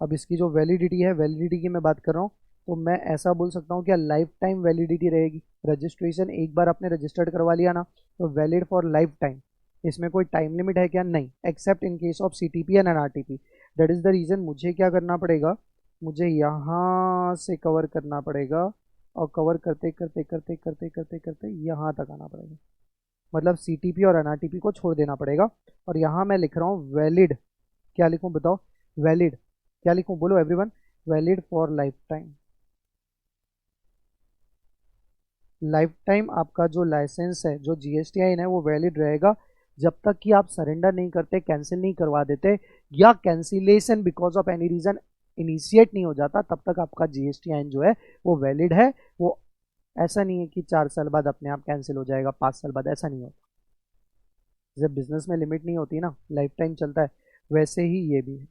अब इसकी जो वैलिडिटी है, वैलिडिटी की मैं बात कर रहा हूँ, तो मैं ऐसा बोल सकता हूँ क्या लाइफ टाइम वैलिडिटी रहेगी। रजिस्ट्रेशन एक बार आपने रजिस्टर्ड करवा लिया ना तो वैलिड फॉर लाइफ टाइम। इसमें कोई टाइम लिमिट है क्या? नहीं, except in case of CTP and NRTP। That is the reason मुझे क्या करना पड़ेगा, मुझे यहाँ से कवर करना पड़ेगा, और कवर करते करते करते करते करते करते यहाँ तक आना पड़ेगा। मतलब CTP और NRTP को छोड़ देना पड़ेगा। और यहाँ मैं लिख रहा हूँ वैलिड। क्या लिखूँ बताओ? वैलिड। क्या लिखूं? बोलो everyone. Valid for life time. Life time आपका जो लाइसेंस है, जो GSTN है, वो वैलिड रहेगा जब तक कि आप सरेंडर नहीं करते, कैंसिल नहीं करवा देते, या cancellation because of any reason initiate नहीं हो जाता, तब तक आपका GSTN जो है वो वैलिड है। वो ऐसा नहीं है कि 4 साल बाद अपने आप कैंसिल हो जाएगा, 5 साल बाद, ऐसा नहीं होता। जब बिजनेस में लिमिट नहीं होती ना, लाइफ टाइम चलता है, वैसे ही ये भी है।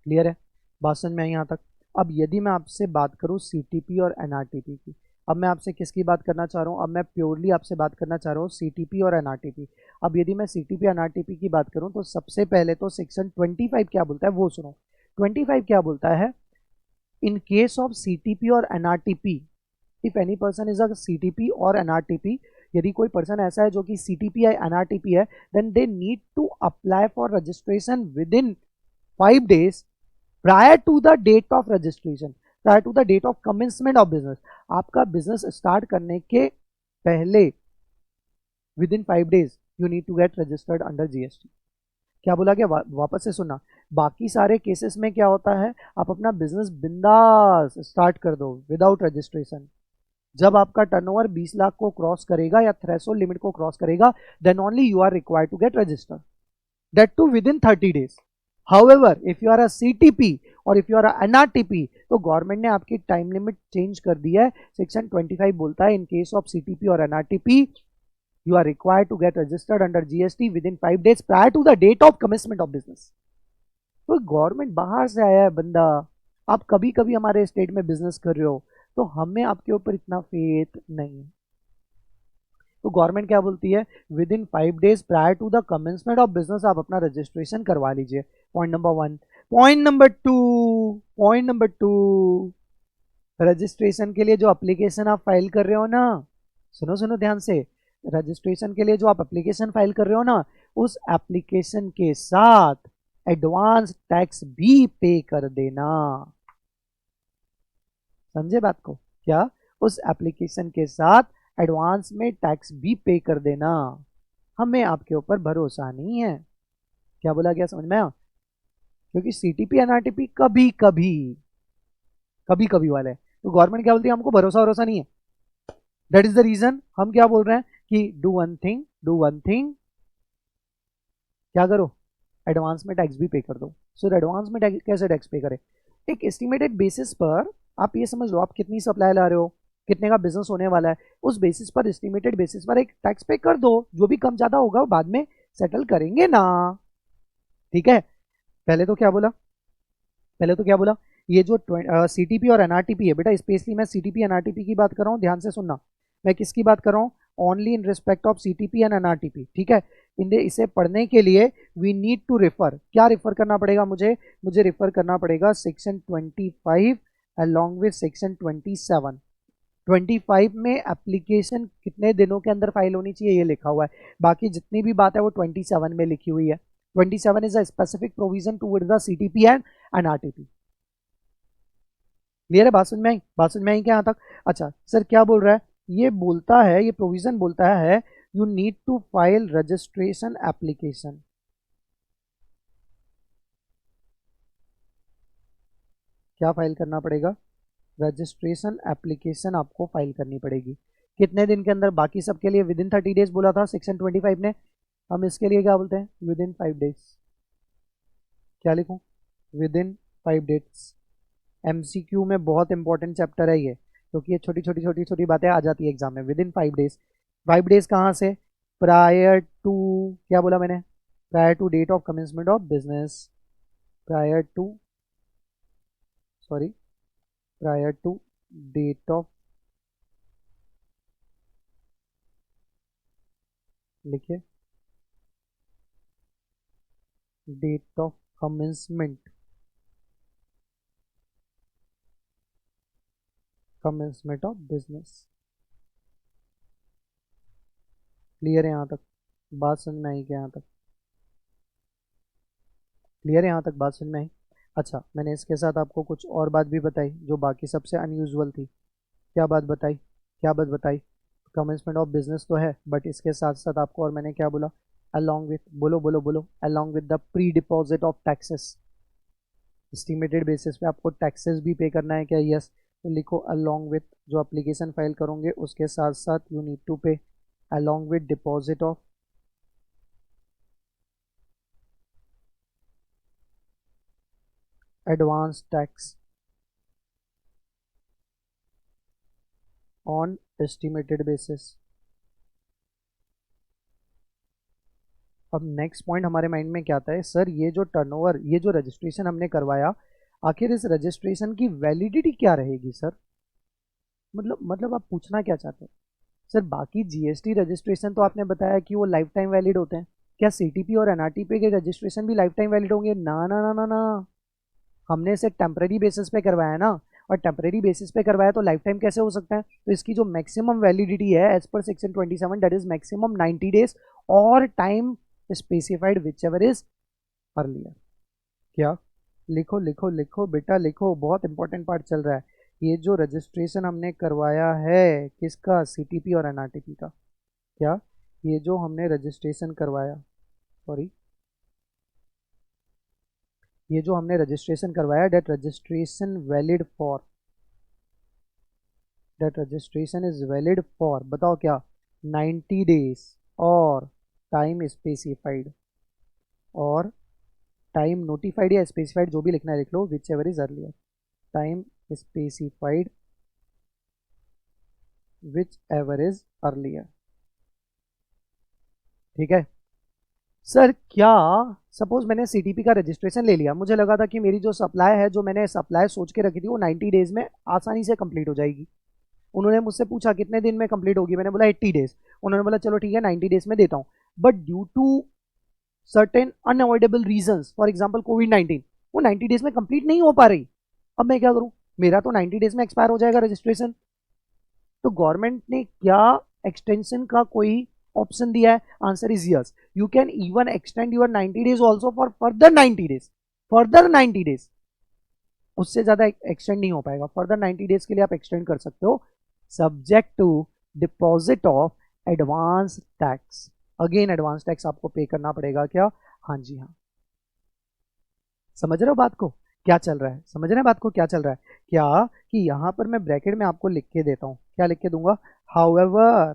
क्लियर है? बात समझ में आई यहाँ तक? अब यदि मैं आपसे बात करूँ CTP और NRTP की, अब मैं आपसे किसकी बात करना चाह रहा हूँ, अब मैं प्योरली आपसे बात करना चाह रहा हूँ सीटीपी और एनआरटीपी। अब यदि मैं सीटीपी एनआरटीपी की बात करूँ तो सबसे पहले तो सेक्शन 25 क्या बोलता है वो सुनो। 25 क्या बोलता है, इन केस ऑफ सीटीपी और NRTP, if any person is a CTP और एनआरटीपी, यदि कोई पर्सन ऐसा है जो कि सीटीपी या एनआरटीपी है, then they need to apply for registration within 5 days prior to the date of registration, prior to the date of commencement of business. आपका बिजनेस स्टार्ट करने के पहले within 5 days you need to get registered under GST. क्या बोला गया, वापस से सुनना। बाकी सारे केसेस में क्या होता है, आप अपना बिजनेस बिंदास स्टार्ट कर दो विदाउट रजिस्ट्रेशन। जब आपका टर्नओवर 20 लाख को क्रॉस करेगा या थ्रेशोल्ड लिमिट को क्रॉस करेगा, then only you are required to get registered, that too within 30 days। However if you are a CTP और if you are a NRTP, तो government ने आपकी टाइम लिमिट चेंज कर दी है। Section 25 बोलता है इन केस ऑफ सीटीपी और NRTP you are required to get registered under GST within 5 days prior to the date of commencement of business। तो government बाहर से आया है बंदा, आप कभी कभी हमारे स्टेट में बिजनेस कर रहे हो तो हमें आपके ऊपर इतना फेथ नहीं है। तो गवर्नमेंट क्या बोलती है, within 5 days prior to the commencement of business आप अपना रजिस्ट्रेशन करवा लीजिए। Point number 1। Point number two, registration के लिए जो एप्लीकेशन आप फाइल कर रहे हो ना, सुनो सुनो ध्यान से, रजिस्ट्रेशन के लिए जो आप एप्लीकेशन फाइल कर रहे हो ना, उस एप्लीकेशन के साथ एडवांस टैक्स भी पे कर देना। समझे बात को, क्या उस एप्लीकेशन के साथ एडवांस में टैक्स भी पे कर देना। हमें आपके ऊपर भरोसा नहीं है। क्या बोला गया, समझ में आया? क्योंकि सीटीपी एनआरटीपी कभी कभी वाले हैं, तो गवर्नमेंट क्या बोलती है, हमको भरोसा नहीं है। दैट इज द रीजन हम क्या बोल रहे हैं कि डू वन थिंग, क्या करो, एडवांस में टैक्स भी पे कर दो। सो एडवांस में कैसे टैक्स पे करें, एक एस्टिमेटेड बेसिस पर आप ये समझ लो आप कितनी सप्लाई ला रहे हो, कितने का बिजनेस होने वाला है, उस बेसिस पर, एस्टिमेटेड बेसिस पर एक टैक्स पे कर दो। जो भी कम ज्यादा होगा बाद में सेटल करेंगे ना, ठीक है। पहले तो क्या बोला, ये जो सीटीपी और एनआरटीपी है बेटा, स्पेशली मैं सीटीपी एनआरटीपी की बात कर रहा हूँ, ध्यान से सुनना। मैं किसकी बात कर रहा हूँ, only in respect of CTP and NRTP, ठीक है। इसे पढ़ने के लिए वी नीड टू रेफर, क्या रेफर करना पड़ेगा मुझे रेफर करना पड़ेगा सेक्शन 25 अलॉन्ग विद सेक्शन 27। 25 में एप्लीकेशन कितने दिनों के अंदर फाइल होनी चाहिए ये लिखा हुआ है, बाकी जितनी भी बात है वो 27 में लिखी हुई है। 27 is a specific provision towards the CTP and NRTP. Clear है, बात समझ में आई क्या यहाँ तक? अच्छा सर क्या बोल रहा है, ये प्रोविजन बोलता है you need to file registration application. क्या फाइल करना पड़ेगा, रजिस्ट्रेशन एप्लीकेशन आपको फाइल करनी पड़ेगी। कितने दिन के अंदर, बाकी सबके लिए विद इन 30 days बोला था सेक्शन 25 ने, हम इसके लिए क्या बोलते हैं, विद इन 5 days। क्या लिखूं, विद इन 5 days। एमसीक्यू में बहुत इंपॉर्टेंट चैप्टर है ये, क्योंकि ये छोटी बातें आ जाती है एग्जाम में। विद इन 5 days, 5 days कहाँ से, प्रायर टू, क्या बोला मैंने, prior to date of commencement of business, prior to date of, लिखिए, date of commencement of business. Clear है यहाँ तक, बात समझ में आई क्या यहाँ तक? क्लियर है यहाँ तक, बात समझ में आई? अच्छा मैंने इसके साथ आपको कुछ और बात भी बताई जो बाकी सबसे अनयूजुअल थी। क्या बात बताई, कमेंसमेंट ऑफ बिजनेस तो है, बट इसके साथ साथ आपको और मैंने क्या बोला, अलॉन्ग विथ, बोलो, along with the pre deposit of taxes. Estimated basis पे आपको टैक्सेस भी पे करना है क्या, यस। तो लिखो अलॉन्ग विथ, जो एप्लीकेशन फाइल करोगे उसके साथ साथ यू नीड टू पे along with deposit of advance tax on estimated basis. अब नेक्स्ट पॉइंट हमारे माइंड में क्या आता है, सर ये जो टर्नओवर, ये जो रजिस्ट्रेशन हमने करवाया, आखिर इस रजिस्ट्रेशन की वैलिडिटी क्या रहेगी सर? मतलब आप पूछना क्या चाहते हैं? सर बाकी जीएसटी रजिस्ट्रेशन तो आपने बताया कि वो लाइफ टाइम वैलिड होते हैं, क्या सीटीपी और एनआरटीपी के रजिस्ट्रेशन भी लाइफ टाइम वैलिड होंगे? ना ना ना ना ना, हमने इसे टेम्पररी बेसिस पे करवाया ना, और टेम्पररी बेसिस पे करवाया तो लाइफ टाइम कैसे हो सकता है? तो इसकी जो मैक्सिमम वैलिडिटी है as per section 27 that is maximum 90 days और time specified whichever is earlier. क्या? लिखो लिखो लिखो बेटा लिखो, बहुत इंपॉर्टेंट पार्ट चल रहा है। ये जो रजिस्ट्रेशन हमने करवाया है किसका? सीटीपी और एनआरटीपी का। क्या? ये जो हमने रजिस्ट्रेशन करवाया, सॉरी, ये जो हमने रजिस्ट्रेशन करवाया that registration valid for, that registration is valid for, बताओ क्या? 90 डेज और टाइम स्पेसिफाइड, और टाइम नोटिफाइड या स्पेसिफाइड जो भी लिखना है लिख लो, whichever is earlier, time specified whichever is earlier. ठीक है सर, क्या सपोज मैंने सीटीपी का रजिस्ट्रेशन ले लिया, मुझे लगा था कि मेरी जो सप्लाई है, जो मैंने सप्लाई सोच के रखी थी वो 90 डेज में आसानी से कंप्लीट हो जाएगी। उन्होंने मुझसे पूछा कितने दिन में कंप्लीट होगी, मैंने बोला 80 डेज। उन्होंने बोला चलो ठीक है 90 डेज में देता हूँ, but due to certain unavoidable reasons, for example कोविड-19, वो 90 डेज में कंप्लीट नहीं हो पा रही। अब मैं क्या करूं? मेरा तो 90 डेज में एक्सपायर हो जाएगा रजिस्ट्रेशन। तो गवर्नमेंट ने क्या एक्सटेंशन का कोई ऑप्शन दिया है? Answer is yes, you can even extend your 90 days also for further 90 days, further 90 days, उससे ज्यादा एक्सटेंड नहीं हो पाएगा। फर्दर 90 डेज के लिए आप एक्सटेंड कर सकते हो, subject to deposit of advance tax. Again advance tax आपको पे करना पड़ेगा क्या? हाँ जी हाँ। समझ रहे हो बात को क्या चल रहा है? समझ रहे हैं बात को क्या चल रहा है? क्या कि यहां पर मैं ब्रैकेट में आपको लिख के देता हूं, क्या लिख के दूंगा? हाउएवर,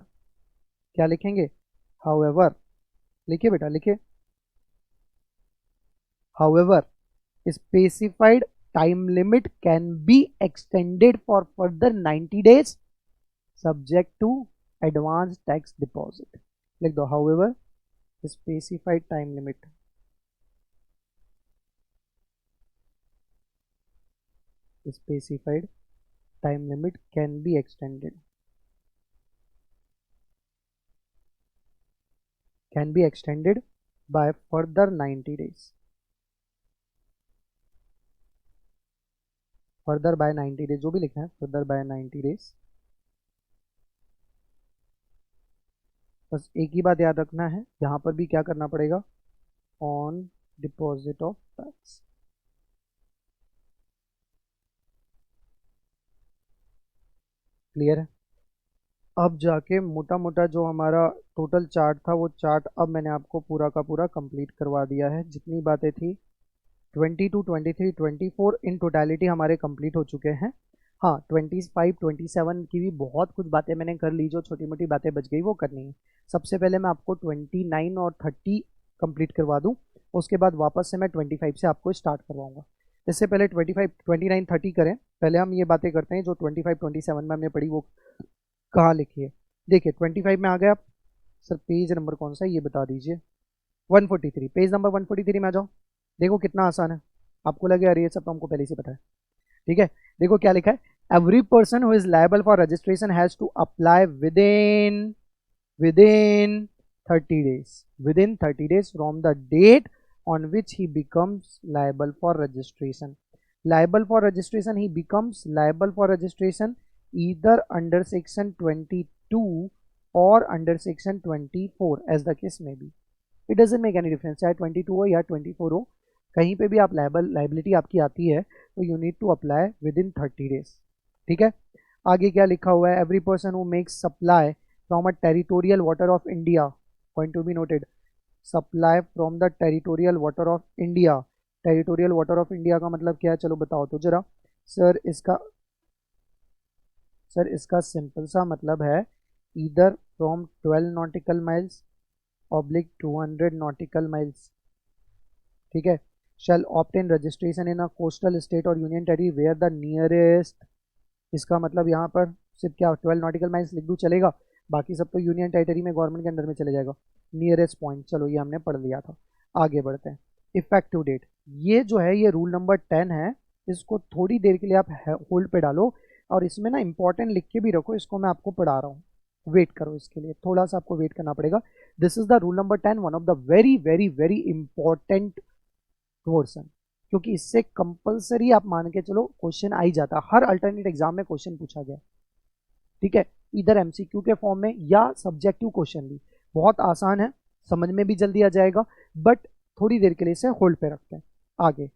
क्या लिखेंगे? हाउएवर, लिखिए बेटा लिखिए। However specified time limit can be extended for further 90 days subject to advance tax deposit. लिख दो however specified time limit, specified time limit can be extended, can be extended by further 90 days, further by 90 days, जो भी लिखना है further by 90 days। बस एक ही बात याद रखना है, यहाँ पर भी क्या करना पड़ेगा? On deposit of tax. Clear है? अब जाके मोटा मोटा जो हमारा टोटल चार्ट था वो चार्ट अब मैंने आपको पूरा का पूरा कंप्लीट करवा दिया है। जितनी बातें थी 22, 23, 24 इन टोटलिटी हमारे कंप्लीट हो चुके हैं। हाँ 25, 27 की भी बहुत कुछ बातें मैंने कर ली, जो छोटी मोटी बातें बच गई वो करनी है। सबसे पहले मैं आपको 29 और 30 कंप्लीट करवा दूँ, उसके बाद वापस से मैं 25 से आपको स्टार्ट करवाऊँगा। इससे पहले 25, 29, 30 करें, पहले हम ये बातें करते हैं जो 25, 27 में हमने पढ़ी वो कहाँ लिखी है। देखिए 25 में आ गए आप, सर पेज नंबर कौन सा है ये बता दीजिए। 143, पेज नंबर 143 में आ जाओ। देखो कितना आसान है, आपको लगे अरे ये सब तो हमको पहले से पता है। ठीक है, देखो क्या लिखा है, every person who is liable for registration has to apply within 30 days, within 30 days from the date on which he becomes liable for registration. Liable for registration, he becomes liable for registration either under section 22 or under section 24 as the case may be. It doesn't make any difference, चाहे 22 हो या 24 हो, कहीं पे भी आप liability आपकी आती है तो you need to apply within 30 days. ठीक है, आगे क्या लिखा हुआ है, every person who makes supply from a territorial water of India, point to be noted, supply from the territorial water of India. Territorial water of India का मतलब क्या है, चलो बताओ तो जरा। सर इसका सिंपल सा मतलब है either from 12 nautical miles oblique 200 nautical miles. ठीक है, shall obtain registration in a coastal state or union territory where the nearest, इसका मतलब यहाँ पर सिर्फ क्या 12 नॉटिकल माइल्स लिख दूँ चलेगा, बाकी सब तो यूनियन टेरिटरी में गवर्नमेंट के अंडर में चले जाएगा। नियरेस्ट पॉइंट, चलो ये हमने पढ़ लिया था, आगे बढ़ते हैं। इफेक्टिव डेट, ये जो है ये रूल नंबर 10 है, इसको थोड़ी देर के लिए आप होल्ड पे डालो। और इसमें ना इंपॉर्टेंट लिख के भी रखो, इसको मैं आपको पढ़ा रहा हूँ, वेट करो, इसके लिए थोड़ा सा आपको वेट करना पड़ेगा। This is the rule number 10, one of the very very very important portion, क्योंकि इससे कंपलसरी आप मान के चलो क्वेश्चन आ ही जाता, हर अल्टरनेट एग्जाम में क्वेश्चन पूछा गया, ठीक है, इधर एमसीक्यू के फॉर्म में या सब्जेक्टिव क्वेश्चन भी। बहुत आसान है, समझ में भी जल्दी आ जाएगा, बट थोड़ी देर के लिए इसे होल्ड पे रखते हैं। आगे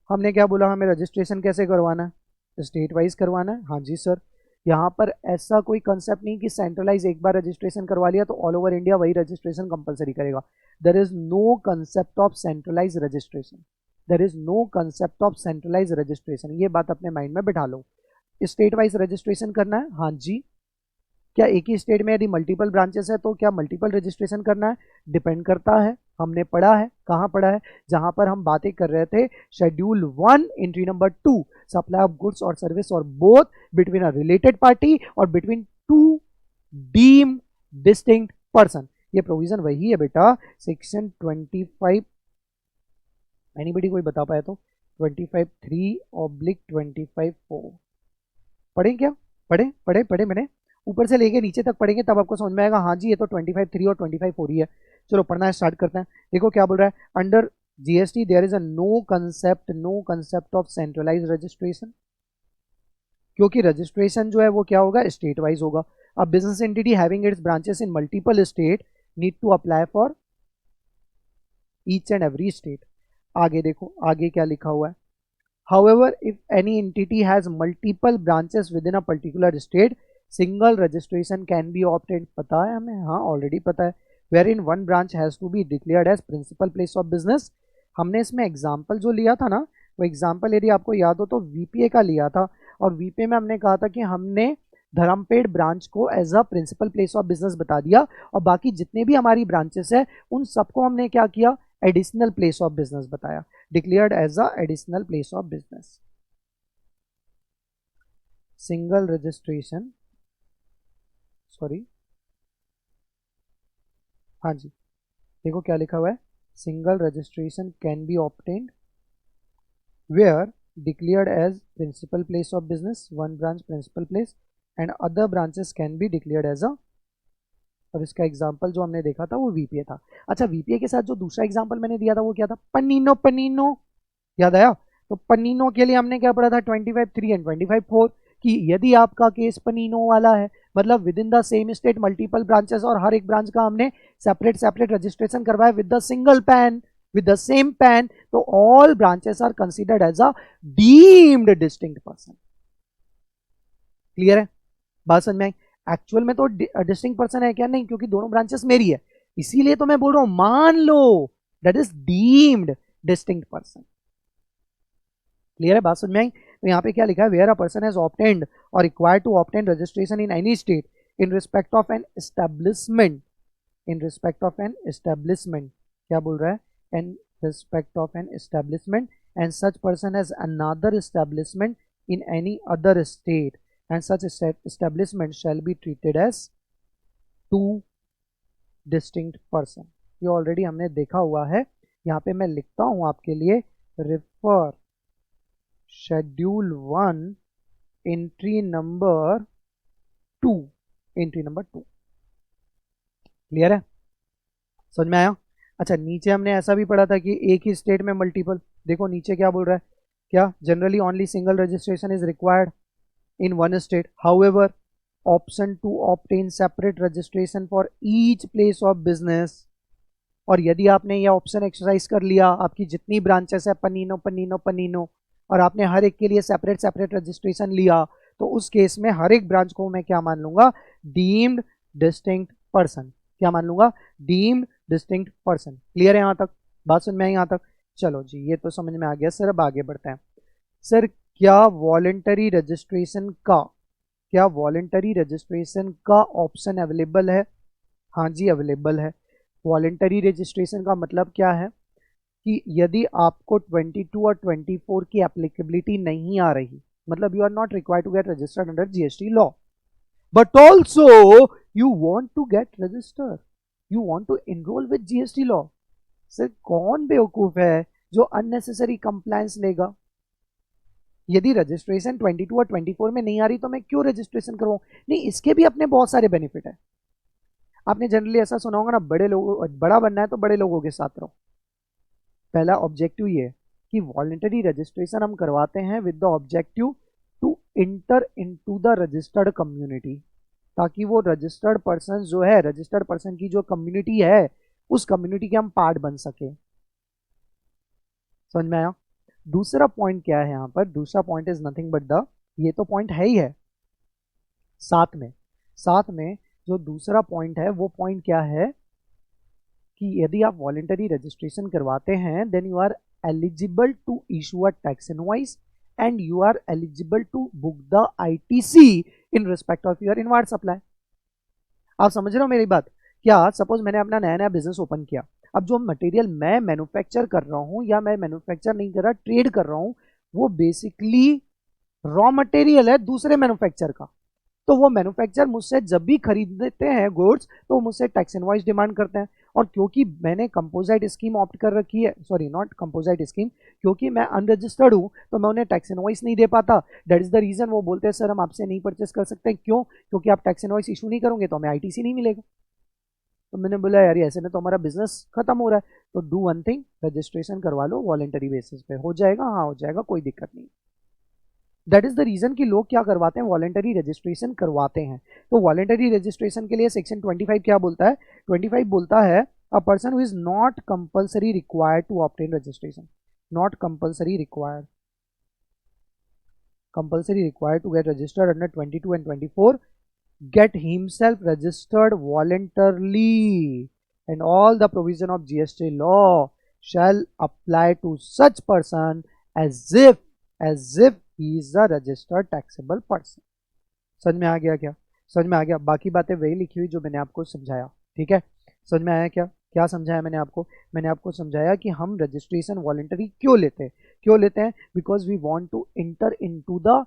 हमने क्या बोला, हमें रजिस्ट्रेशन कैसे करवाना है, स्टेट वाइज करवाना है। हाँ जी सर, यहाँ पर ऐसा कोई कंसेप्ट नहीं कि सेंट्रलाइज एक बार रजिस्ट्रेशन करवा लिया तो ऑल ओवर इंडिया वही रजिस्ट्रेशन कंपलसरी करेगा। There is no concept of centralise registration, there is no concept of centralise registration, ये बात अपने माइंड में बैठा लो। स्टेट वाइज रजिस्ट्रेशन करना है, हाँ जी। क्या एक ही स्टेट में यदि मल्टीपल ब्रांचेस है तो क्या मल्टीपल रजिस्ट्रेशन करना है, डिपेंड करता है। हमने पढ़ा है, कहाँ पढ़ा है, जहां पर हम बातें कर रहे थे schedule 1 entry number 2, supply of goods और सर्विस और both between a related party और between two deemed distinct person. ये प्रोविजन वही है बेटा, सेक्शन 25, एनीबडी कोई बता पाया तो 25(3)/25(4) पढ़े क्या, पढ़े मैंने ऊपर से लेके नीचे तक पढ़ेंगे तब आपको समझ में आएगा। हाँ जी, ये तो 25(3) और 25(4) ही है। चलो पढ़ना स्टार्ट करते हैं। देखो क्या बोल रहा है, under GST there is a no concept of centralise registration, क्योंकि रजिस्ट्रेशन जो है वो क्या होगा, स्टेट वाइज होगा। अब business entity having its branches in multiple state need to apply for each and every state. आगे देखो, आगे क्या लिखा हुआ है, however if any entity has multiple branches within a particular state single registration can be obtained। पता है हमें, हाँ ऑलरेडी पता है, wherein one branch has to be declared as principal place of business। हमने इसमें एग्जाम्पल जो लिया था ना, वो एग्जाम्पल यदि आपको याद हो तो वीपीए का लिया था, और वीपीए में हमने कहा था कि हमने धर्मपेट ब्रांच को as a principal place of business बता दिया, और बाकी जितने भी हमारी ब्रांचेस है उन सबको हमने क्या किया, एडिशनल प्लेस ऑफ बिजनेस बताया, declared as a additional place of business. Single registration, sorry, हाँ जी, देखो क्या लिखा हुआ है, single registration can be obtained where declared as principal place of business, one branch principal place and other branches can be declared as a, और इसका example जो हमने देखा था वो वीपीए था। अच्छा, वीपीए के साथ जो दूसरा एग्जाम्पल मैंने दिया था वो क्या था, पनीनो, याद आया। तो पनीनो के लिए हमने क्या पढ़ा था, 25(3) एंड 25(4), कि यदि आपका केस पनीनो वाला है, मतलब within the same state multiple branches और हर एक ब्रांच का हमने सेपरेट रजिस्ट्रेशन करवाया with the single PAN, with the same PAN, तो all branches are considered as a deemed distinct person. Clear है, बात समझ में आई। एक्चुअल में तो डिस्टिंक्ट पर्सन है क्या, नहीं, क्योंकि दोनों ब्रांचेस मेरी है, इसीलिए तो मैं बोल रहा हूं मान लो that is deemed distinct person. Clear है, बात समझ में आई। तो यहाँ पे क्या लिखा है, where a person has obtained और required to obtain registration in any state in respect of an establishment, in respect of an establishment, क्या बोल रहा है, in respect of an establishment and such person has another establishment in any other state and such establishment shall be treated as two distinct person. ये already हमने देखा हुआ है। यहाँ पे मैं लिखता हूं आपके लिए, refer schedule 1 entry number 2, entry number 2। Clear है, समझ में आया। अच्छा, नीचे हमने ऐसा भी पढ़ा था कि एक ही स्टेट में मल्टीपल, देखो नीचे क्या बोल रहा है, क्या generally only single registration is required in one state, however option to obtain separate registration for each place of business. और यदि आपने यह ऑप्शन एक्सरसाइज कर लिया, आपकी जितनी ब्रांचेस है पनीनो, और आपने हर एक के लिए सेपरेट रजिस्ट्रेशन लिया, तो उस केस में हर एक ब्रांच को मैं क्या मान लूंगा, डीम्ड डिस्टिंक्ट पर्सन। क्या मान लूंगा, डीम्ड डिस्टिंक्ट पर्सन। क्लियर है यहाँ तक, बात सुन में आई यहाँ तक। चलो जी, ये तो समझ में आ गया सर। अब आगे बढ़ते हैं। सर क्या वॉलेंटरी रजिस्ट्रेशन का ऑप्शन अवेलेबल है? हाँ जी, अवेलेबल है। वॉलेंटरी रजिस्ट्रेशन का मतलब क्या है कि यदि आपको 22 और 24 की एप्लीकेबिलिटी नहीं आ रही, मतलब you are not required to get registered under GST law, but also you want to get registered, you want to enroll with GST law. Sir कौन बेवकूफ है जो अननेसेसरी कंप्लायंस लेगा? यदि रजिस्ट्रेशन 22 और 24 में नहीं आ रही तो मैं क्यों रजिस्ट्रेशन करवाऊं? नहीं, इसके भी अपने बहुत सारे बेनिफिट है। आपने जनरली ऐसा सुना होगा ना, बड़ा बनना है तो बड़े लोगों के साथ रहो। पहला ऑब्जेक्टिव ये है कि वॉलंटरी रजिस्ट्रेशन हम करवाते हैं with the objective to enter into the registered community, ताकि वो रजिस्टर्ड पर्सन जो है, रजिस्टर्ड पर्सन की जो कम्युनिटी है, उस कम्युनिटी के हम पार्ट बन सके। समझ में आया? दूसरा पॉइंट क्या है यहाँ पर? दूसरा point is nothing but the, ये तो पॉइंट है ही है, साथ में जो दूसरा पॉइंट है वो पॉइंट क्या है कि यदि आप वॉलंटरी रजिस्ट्रेशन करवाते हैं then you are eligible to issue a tax invoice and you are eligible to book the ITC in respect of your inward supply. आप समझ रहे हो मेरी बात? क्या सपोज मैंने अपना नया नया बिजनेस ओपन किया, अब जो मटेरियल मैं मैन्युफैक्चर कर रहा हूं, या मैं मैन्युफैक्चर नहीं कर रहा, ट्रेड कर रहा हूं, वो बेसिकली रॉ मटेरियल है दूसरे मैन्युफैक्चर का। तो वो मैन्युफैक्चर मुझसे जब भी खरीदते हैं गुड्स तो वो मुझसे टैक्स इनवॉइस डिमांड करते हैं। और क्योंकि मैंने कंपोजिट स्कीम ऑप्ट कर रखी है, सॉरी नॉट कंपोजिट स्कीम, क्योंकि मैं अनरजिस्टर्ड हूं तो मैं उन्हें टैक्स इनवॉइस नहीं दे पाता। दैट इज द रीजन वो बोलते हैं सर हम आपसे नहीं परचेस कर सकते। क्यों? क्योंकि आप टैक्स इनवॉइस इशू नहीं करोगे तो हमें आईटीसी नहीं मिलेगा। तो मैंने बोला यार ऐसे में तो हमारा बिजनेस खत्म हो रहा है, तो डू वन थिंग, रजिस्ट्रेशन करवा लो वॉलंटरी बेसिस पे। हो जाएगा? हाँ हो जाएगा, कोई दिक्कत नहीं। दैट इज द रीजन कि लोग क्या करवाते हैं, वॉलंटरी रजिस्ट्रेशन करवाते हैं। तो वॉलंटरी रजिस्ट्रेशन के लिए सेक्शन 25 क्या बोलता है? 25 बोलता है a person who is not compulsory required to obtain registration, not compulsory required, compulsory required to get registered under 22 and 24 get himself registered voluntarily, and all the provision of GST law shall apply to such person as if he is a registered taxable person। समझ में आ गया क्या? समझ में आ गया? बाकी बातें वही लिखी हुई जो मैंने आपको समझाया। ठीक है, समझ में आया क्या? क्या समझाया मैंने आपको? मैंने आपको समझाया कि हम रजिस्ट्रेशन वॉलंटरी क्यों लेते हैं? Because we want to enter into the,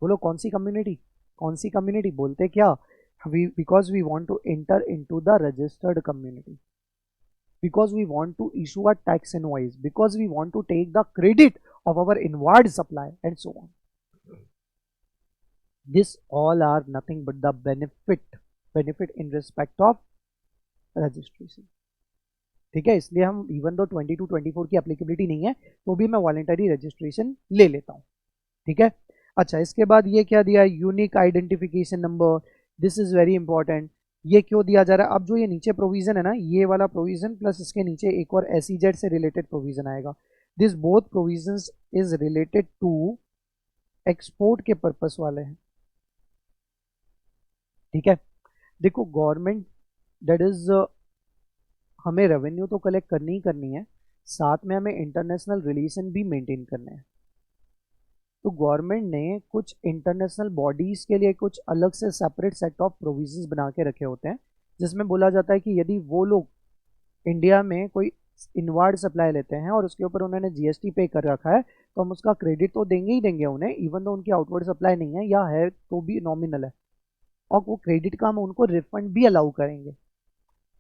बोलो कौन सी कम्युनिटी? कौन सी कम्युनिटी बोलते क्या? Because we want to enter into the registered community, because we want to issue a tax invoice, because we want to take the credit of our inward supply and so on. This all are nothing but the benefit in respect of registration। ठीक है, इसलिए हम even though 22 24 की applicability नहीं है तो भी मैं वॉलंटरी रजिस्ट्रेशन ले लेता हूँ। ठीक है, अच्छा इसके बाद ये क्या दिया है? Unique identification number. This is very important. ये क्यों दिया जा रहा है? अब जो ये नीचे प्रोविजन है ना, ये वाला प्रोविजन प्लस इसके नीचे एक और SEZ से रिलेटेड प्रोविजन आएगा। This both provisions is related to export के पर्पस वाले हैं। ठीक है, देखो गवर्नमेंट दैट इज, हमें रेवेन्यू तो कलेक्ट करनी ही करनी है, साथ में हमें इंटरनेशनल रिलेशन भी मेंटेन करने हैं। तो गवर्नमेंट ने कुछ इंटरनेशनल बॉडीज के लिए कुछ अलग से सेपरेट सेट ऑफ प्रोविजंस बना के रखे होते हैं, जिसमें बोला जाता है कि यदि वो लोग इंडिया में कोई इनवार्ड सप्लाई लेते हैं और उसके ऊपर उन्होंने GST पे कर रखा है तो हम उसका क्रेडिट तो देंगे ही देंगे उन्हें, इवन तो उनकी आउटवर्ड सप्लाई नहीं है या है तो भी नॉमिनल है, और वो क्रेडिट का हम उनको रिफंड भी अलाउ करेंगे।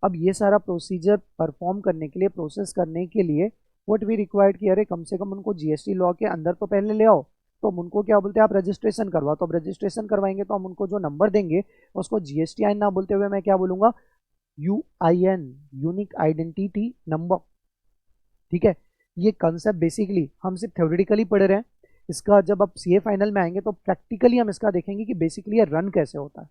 अब ये सारा प्रोसीजर परफॉर्म करने के लिए, प्रोसेस करने के लिए व्हाट वी रिक्वायर्ड कि अरे कम से कम उनको GST लॉ के अंदर तो पहले ले आओ। तो हम उनको क्या बोलते हैं? आप रजिस्ट्रेशन करवाओ। तो अब रजिस्ट्रेशन करवाएंगे तो हम उनको जो नंबर देंगे उसको GSTIN ना बोलते हुए मैं क्या बोलूंगा? UIN, unique identity number. ठीक है, ये कंसेप्ट बेसिकली हम सिर्फ थ्योरेटिकली पढ़ रहे हैं, इसका जब आप CA फाइनल में आएंगे तो प्रैक्टिकली हम इसका देखेंगे कि बेसिकली ये रन कैसे होता है।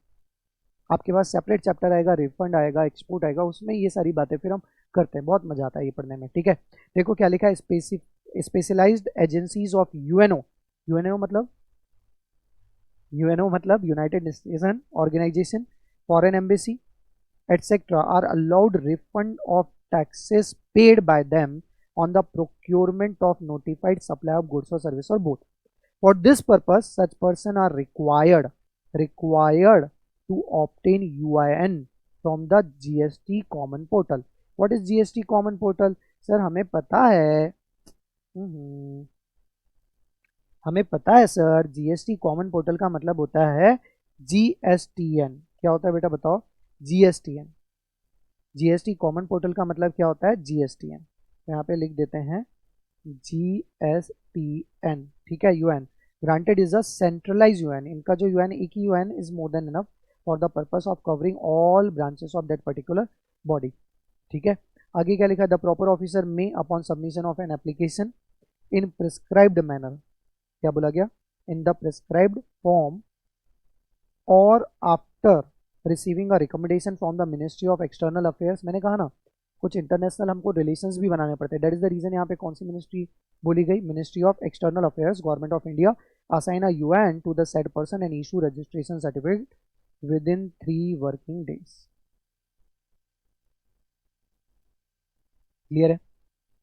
आपके पास सेपरेट चैप्टर आएगा, रिफंड आएगा, एक्सपोर्ट आएगा, उसमें ये सारी बातें फिर हम करते हैं। बहुत मजा आता है ये पढ़ने में। ठीक है, देखो क्या लिखा है? Specialized agencies of UNO। UNO मतलब united nation organization, foreign embassy etc. are allowed refund of taxes paid by them on the procurement of notified supply of goods or service or both. For this purpose, such person are required to obtain UIN from the GST common portal. What is GST common portal? Sir हमें पता है, हमें पता है sir, GST common portal का मतलब होता है GSTN। क्या होता है बेटा बताओ? GSTN। GST कॉमन पोर्टल का मतलब क्या होता है? GSTN। यहाँ पे लिख देते हैं GSTN, ठीक है, UN granted is a centralized UN, इनका जो UN एक ही UN is more than enough for the purpose of covering all branches of that particular body, ठीक है। आगे क्या लिखा है, द प्रॉपर ऑफिसर में upon submission of an application in prescribed manner, क्या बोला गया, इन द प्रिस्क्राइब्ड फॉर्म और after receiving a recommendation from the ministry of external affairs, मैंने कहा ना कुछ इंटरनेशनल हमको रिलेशंस भी बनाने पड़ते हैं, दैट इज द रीजन यहाँ पे कौन सी मिनिस्ट्री बोली गई, ministry of external affairs, government of India assign a UN to the said person and issue registration certificate within 3 working days. Clear है,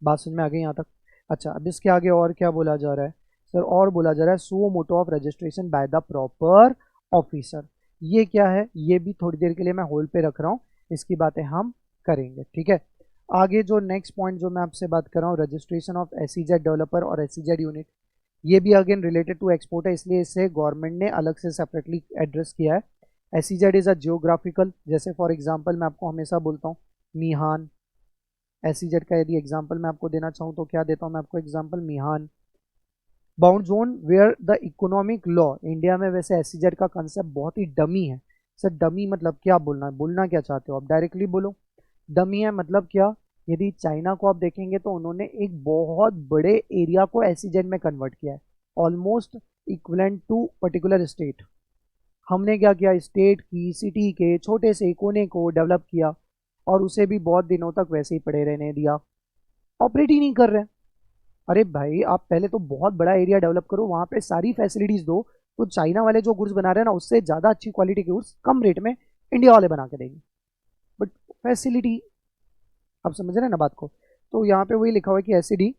बात समझ में आ गई यहाँ तक। अच्छा, अब इसके आगे और क्या बोला जा रहा है सर, और बोला जा रहा है suo motu of registration by the proper officer, ये क्या है, ये भी थोड़ी देर के लिए मैं होल्ड पे रख रहा हूँ, इसकी बातें हम करेंगे, ठीक है। आगे जो नेक्स्ट पॉइंट जो मैं आपसे बात कर रहा हूँ, रजिस्ट्रेशन ऑफ एसईजेड डेवलपर और एसईजेड यूनिट, ये भी अगेन रिलेटेड टू एक्सपोर्ट है, इसलिए इसे गवर्नमेंट ने अलग से सेपरेटली एड्रेस किया है। एसईजेड इज अ जियोग्राफिकल, जैसे फॉर एग्जांपल मैं आपको हमेशा बोलता हूँ मिहान, एसईजेड का यदि एग्जांपल मैं आपको देना चाहूँ तो क्या देता हूँ मैं आपको एग्जांपल, मिहान। Bound zone where the economic law, India में वैसे एसईजेड का कंसेप्ट बहुत ही डमी है सर, डमी मतलब क्या बोलना है, बोलना क्या चाहते हो आप, डायरेक्टली बोलो, डमी है मतलब क्या, यदि चाइना को आप देखेंगे तो उन्होंने एक बहुत बड़े एरिया को एसईजेड में कन्वर्ट किया है, almost equivalent to particular state. हमने क्या किया, स्टेट की सिटी के छोटे से कोने को डेवलप किया और उसे भी बहुत दिनों तक वैसे ही पड़े रहने दिया, ऑपरेट ही नहीं कर रहे। अरे भाई आप पहले तो बहुत बड़ा एरिया डेवलप करो, वहां पे सारी फैसिलिटीज दो, तो चाइना वाले जो गुड्स बना रहे हैं ना उससे ज़्यादा अच्छी क्वालिटी के गुड्स कम रेट में इंडिया वाले बना के देंगे, बट फैसिलिटी, आप समझ रहे हैं ना बात को। तो यहाँ पे वही लिखा हुआ है कि SED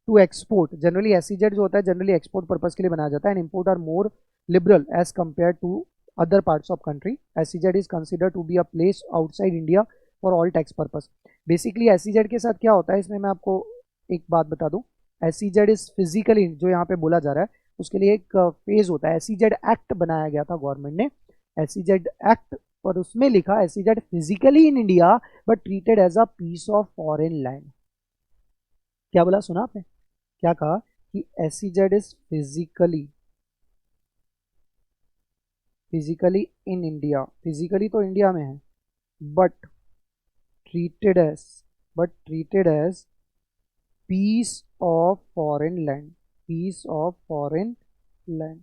to export, generally SEZ जो होता है जनरली एक्सपोर्ट पर्पज के लिए बनाया जाता है, and import are more liberal as compare to other parts of country. SEZ is consider to be a place outside India for all tax purpose. Basically SEZ के साथ क्या होता है, इसमें मैं आपको एक बात बता दूं, एसईजेड इज फिजिकली, जो यहाँ पे बोला जा रहा है उसके लिए एक फेज होता है, एसईजेड एक्ट बनाया गया था गवर्नमेंट ने, एसईजेड एक्ट, और उसमें लिखा SEZ physically in India but treated as a piece of foreign land. क्या बोला, सुना आपने, क्या कहा कि SEZ is physically in India, physically तो इंडिया में है but treated as, piece of foreign land, piece of foreign land,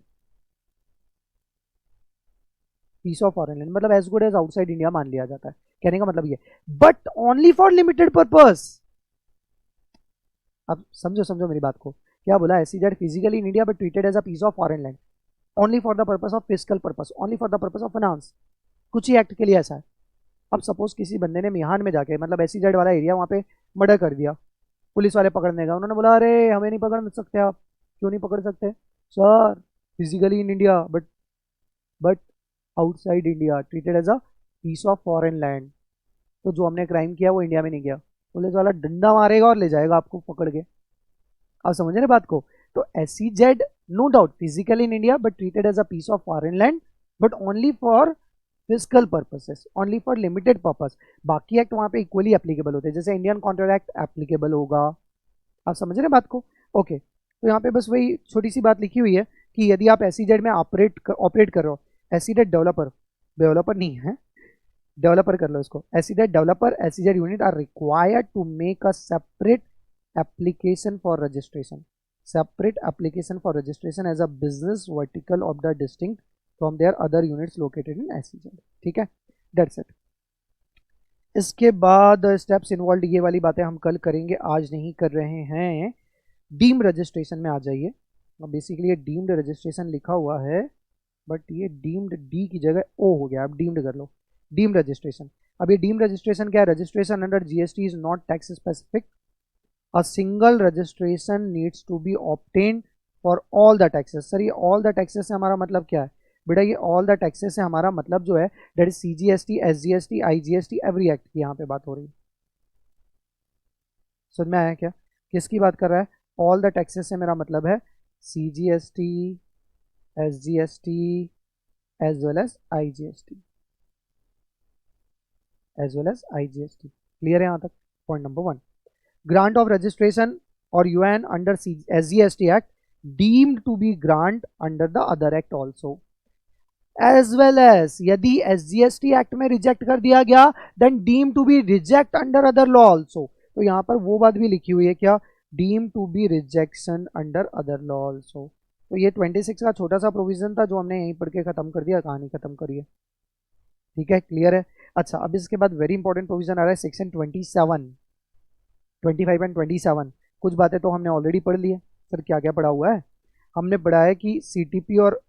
piece of foreign land मतलब as good as outside India मान लिया जाता है, कहने का मतलब ये, but only for limited purpose. अब समझो समझो मेरी बात को, क्या बोला, SEZ physically in India but treated as a piece of foreign land, only for the purpose of physical purpose, only for the purpose of finance, कुछ ही एक्ट के लिए ऐसा है। अब सपोज किसी बंदे ने मिहान में जाके, मतलब एसईजेड वाला एरिया, वहां पे मर्डर कर दिया, पुलिस वाले पकड़ने गए, उन्होंने बोला अरे हमें नहीं पकड़ सकते आप, क्यों नहीं पकड़ सकते sir, physically in India but outside India treated as a piece of foreign land, तो जो हमने क्राइम किया वो इंडिया में नहीं किया, पुलिस वाला डंडा मारेगा और ले जाएगा आपको पकड़ के, आप समझ रहे बात को। तो SEZ no doubt physically in India but treated as a piece of foreign land but only for physical purposes, only for limited purpose, बाकी एक्ट वहां पे इक्वली एप्लीकेबल होते हैं, जैसे इंडियन कॉन्ट्रैक्ट एप्लीकेबल होगा, आप समझ रहे बात को। ओके, तो यहाँ पे बस वही छोटी सी बात लिखी हुई है कि यदि आप एसईजेड में ऑपरेट कर रहे हो, एसईजेड डेवलपर, डेवलपर नहीं है, डेवलपर कर लो इसको, SEZ developer, SEZ unit are required to make a separate application for registration, separate application for registration as a business vertical of the distinct from their other units located in SEZ, ठीक है, that's it। इसके बाद steps involve, ये वाली बातें हम कल करेंगे, आज नहीं कर रहे हैं। डीम्ड रजिस्ट्रेशन में आ जाइए, बेसिकली ये डीम्ड रजिस्ट्रेशन लिखा हुआ है बट ये डीम्ड डी की जगह ओ हो गया, आप डीम्ड कर लो, डीम्ड रजिस्ट्रेशन। अब ये डीम्ड रजिस्ट्रेशन क्या है, registration under GST is not tax specific, a single registration needs to be obtained for all the taxes। Sir ये all the taxes से हमारा मतलब क्या है बेटा, ये all the taxes से हमारा मतलब जो है that is CGST, SGST, IGST, every act की यहाँ पे बात हो रही है, समझ में आया क्या, किसकी बात कर रहा है, all the taxes से मेरा मतलब है CGST, SGST as well as IGST, clear है यहाँ तक, point number 1। Grant of registration or UN under SGST Act deemed to be grant under the other act also, as well as यदि SGST Act में reject कर दिया गया then deemed to be reject under other law also। तो यहाँ पर वो बात भी लिखी हुई है क्या, deemed to be rejection under other law also। तो ये 26 का छोटा सा प्रोविजन था जो हमने यहीं पढ़ के खत्म कर दिया, कहानी खत्म करिए, ठीक है, क्लियर है। अच्छा, अब इसके बाद वेरी इंपॉर्टेंट प्रोविजन आ रहा है सेक्शन 27, 25 एंड 27। कुछ बातें तो हमने ऑलरेडी पढ़ ली है। सर क्या क्या पढ़ा हुआ है? हमने पढ़ा है कि CTP और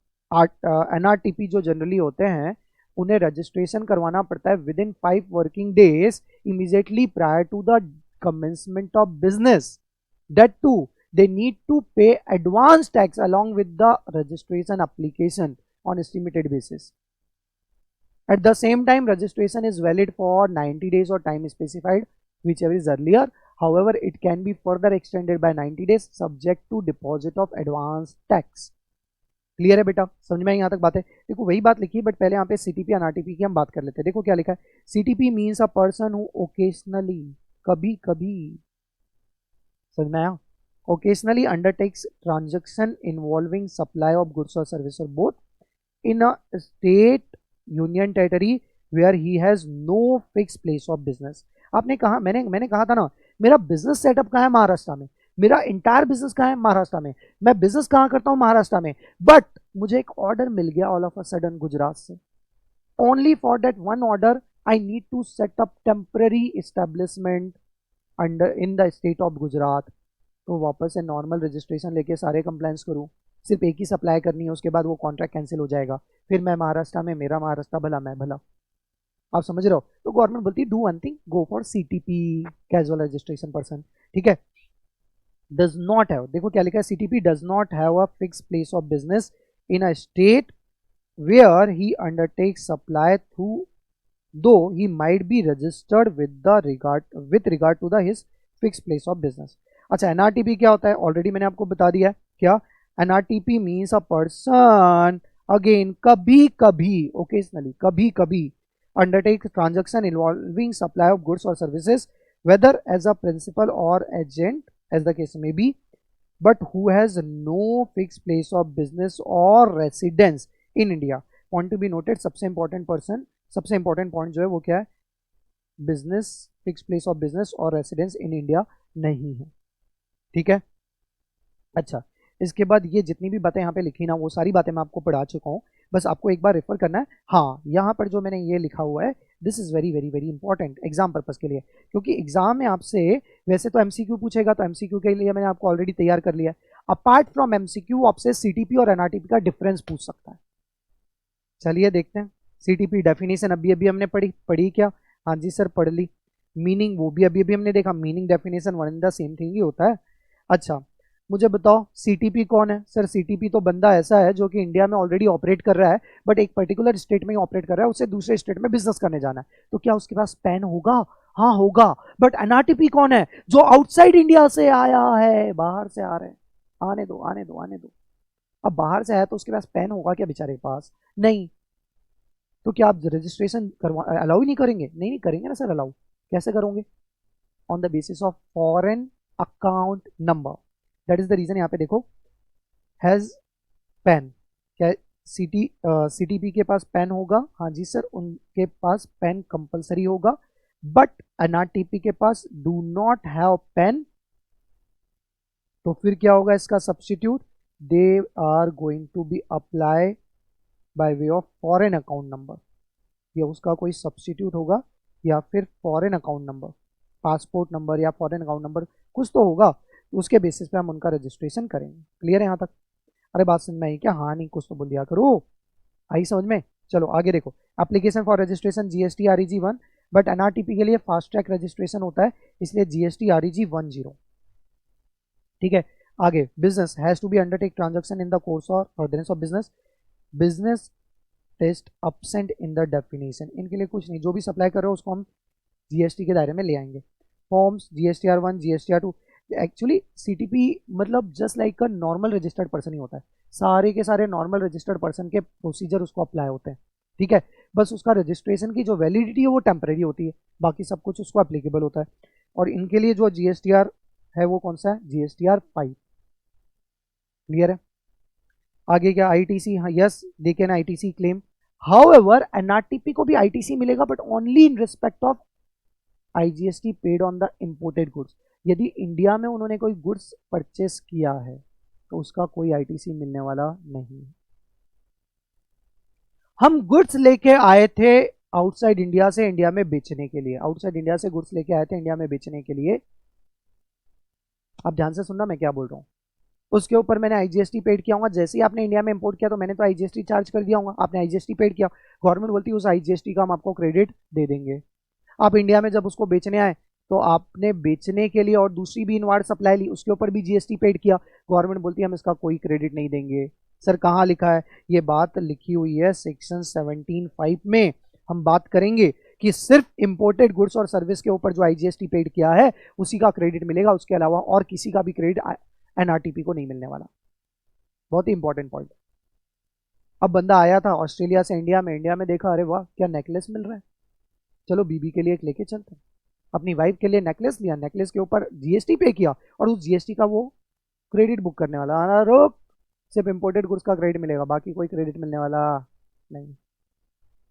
NRTP जो जनरली होते हैं उन्हें रजिस्ट्रेशन करवाना पड़ता है within 5 working days immediately prior to the commencement of business. That too, they need to pay advance tax along with the registration application on estimated basis. At the same time, registration is valid for 90 days or time specified, whichever is earlier. However, it can be further extended by 90 days subject to deposit of advance tax. Clear है बेटा, समझ में यहाँ तक बात है? देखो वही बात लिखी है बट पहले यहाँ पे CTP और NRTP की हम बात कर लेते हैं। देखो क्या लिखा है, CTP means a person who occasionally, कभी कभी, समझ में आया, occasionally undertakes transaction involving supply of goods और सर्विस और both in a state union territory where he has no fix place of business. आपने कहा, मैंने कहा था ना, मेरा बिजनेस सेटअप कहाँ है, महाराष्ट्र में, मेरा इंटायर बिजनेस कहाँ है, महाराष्ट्र में, मैं बिजनेस कहाँ करता हूँ, महाराष्ट्र में, बट मुझे एक ऑर्डर मिल गया all of a sudden Gujarat से। Only for that one order I need to set up temporary establishment under in the state of Gujarat. तो वापस से नॉर्मल रजिस्ट्रेशन लेके सारे कंप्लायंस करूँ, सिर्फ एक ही सप्लाई करनी है, उसके बाद वो कॉन्ट्रैक्ट कैंसिल हो जाएगा, फिर मैं महाराष्ट्र में, मेरा महाराष्ट्र भला मैं भला, आप समझ रहे हो? तो गवर्नमेंट बोलती है do one thing, go for CTP casual registration person, ठीक है। डज नॉट हैव, देखो क्या लिखा है, CTP does not have a fix place of business in a state where he undertakes supply through though he might be registered with regard to the his fix place of business. अच्छा, NRTP क्या होता है, already मैंने आपको बता दिया है। क्या, NRTP means a person, again कभी कभी, ओकेजनली, कभी कभी, undertake transaction involving supply of goods or services whether as a principal or agent as the case may be, but who has no fixed place of business or residence in India. Point to be noted, सबसे important person, सबसे important point जो है वो क्या है, business fixed place of business और residence in India नहीं है, ठीक है। अच्छा, इसके बाद ये जितनी भी बातें यहाँ पे लिखी ना, वो सारी बातें मैं आपको पढ़ा चुका हूँ, बस आपको एक बार रेफर करना है। हाँ, यहाँ पर जो मैंने ये लिखा हुआ है, this is very very very important exam purpose के लिए, क्योंकि एग्जाम में आपसे वैसे तो MCQ पूछेगा, तो MCQ के लिए मैंने आपको ऑलरेडी तैयार कर लिया है। अपार्ट फ्रॉम MCQ आपसे CTP और NRTP का डिफरेंस पूछ सकता है। चलिए देखते हैं। CTP डेफिनेशन अभी अभी हमने पढ़ी क्या? हाँ जी सर पढ़ ली। मीनिंग वो भी अभी अभी हमने देखा, meaning definition one in the same thing he होता है। अच्छा, मुझे बताओ CTP कौन है? सर CTP तो बंदा ऐसा है जो कि इंडिया में ऑलरेडी ऑपरेट कर रहा है, बट एक पर्टिकुलर स्टेट में ही ऑपरेट कर रहा है, उसे दूसरे स्टेट में बिजनेस करने जाना है, तो क्या उसके पास पैन होगा? हाँ होगा। बट NRTP कौन है? जो आउटसाइड इंडिया से आया है, बाहर से आ रहे हैं, आने दो आने दो आने दो। अब बाहर से आया तो उसके पास पैन होगा क्या बेचारे के पास? नहीं। तो क्या आप रजिस्ट्रेशन करवा अलाउ ही नहीं करेंगे? नहीं करेंगे ना सर अलाउ। कैसे करोगे? On the basis of foreign account number. That is the reason. यहाँ पे देखो, हैज पैन, क्या CTP के पास पैन होगा? हाँ जी सर, उनके पास पैन कंपलसरी होगा, बट NRTP के पास डू नॉट हैव पैन। तो फिर क्या होगा इसका substitute? They are going to be apply by way of foreign account number, या उसका कोई सब्स्टिट्यूट होगा, या फिर foreign account number, passport number या फॉरेन अकाउंट नंबर कुछ तो होगा, उसके बेसिस पे हम उनका रजिस्ट्रेशन करेंगे। क्लियर है यहाँ तक? अरे बात समझ में आई क्या? हाँ नहीं कुछ तो बोल दिया करो, आई समझ में? चलो आगे देखो, application for registration GST REG 1, but NRTP के लिए फास्ट ट्रैक रजिस्ट्रेशन होता है, इसलिए GST REG 10। ठीक है, आगे business has to be undertake transaction in the course or furtherance of business. Business test absent in the definition, इनके लिए कुछ नहीं, जो भी सप्लाई कर रहे हो उसको हम GST के दायरे में ले आएंगे। Forms GSTR 1 GSTR 2, actually CTP मतलब just like a normal registered person ही होता है, सारे के सारे नॉर्मल रजिस्टर्ड पर्सन के प्रोसीजर उसको अप्लाई होते हैं। ठीक है, बस उसका रजिस्ट्रेशन की जो वैलिडिटी है वो टेम्परेरी होती है, बाकी सब कुछ उसको एप्लीकेबल होता है। और इनके लिए जो GSTR है वो कौन सा है, GSTR 5। क्लियर है। आगे क्या, ITC, हाँ yes they can ITC claim, however NRTP को भी ITC मिलेगा but only in respect of IGST paid on the imported goods. यदि इंडिया में उन्होंने कोई गुड्स परचेस किया है तो उसका कोई ITC मिलने वाला नहीं। हम गुड्स लेके आए थे आउटसाइड इंडिया से इंडिया में बेचने के लिए, आउटसाइड इंडिया से गुड्स लेके आए थे इंडिया में बेचने के लिए। अब ध्यान से सुनना मैं क्या बोल रहा हूँ। उसके ऊपर मैंने IGST पेड किया होगा, जैसे ही आपने इंडिया में इंपोर्ट किया तो मैंने तो IGST चार्ज कर दिया होगा, आपने IGST पेड किया, गवर्नमेंट बोलती है उस IGST का हम आपको क्रेडिट दे देंगे। आप इंडिया में जब उसको बेचने आए तो आपने बेचने के लिए और दूसरी भी इनवार्ड सप्लाई ली, उसके ऊपर भी GST पेड किया, गवर्नमेंट बोलती है हम इसका कोई क्रेडिट नहीं देंगे। सर कहाँ लिखा है, ये बात लिखी हुई है सेक्शन 17(5) में। हम बात करेंगे कि सिर्फ इंपोर्टेड गुड्स और सर्विस के ऊपर जो IGST पेड किया है उसी का क्रेडिट मिलेगा, उसके अलावा और किसी का भी क्रेडिट NRTP को नहीं मिलने वाला। बहुत ही इंपॉर्टेंट पॉइंट। अब बंदा आया था ऑस्ट्रेलिया से इंडिया में देखा अरे वाह क्या नेकलेस मिल रहा है, चलो बीबी के लिए एक लेके चलते हैं। अपनी वाइफ के लिए नेकलेस लिया, नेकलेस के ऊपर GST पे किया और उस GST का वो क्रेडिट बुक करने वाला। रोक, सिर्फ इंपोर्टेड गुड्स का क्रेडिट मिलेगा, बाकी कोई क्रेडिट मिलने वाला नहीं।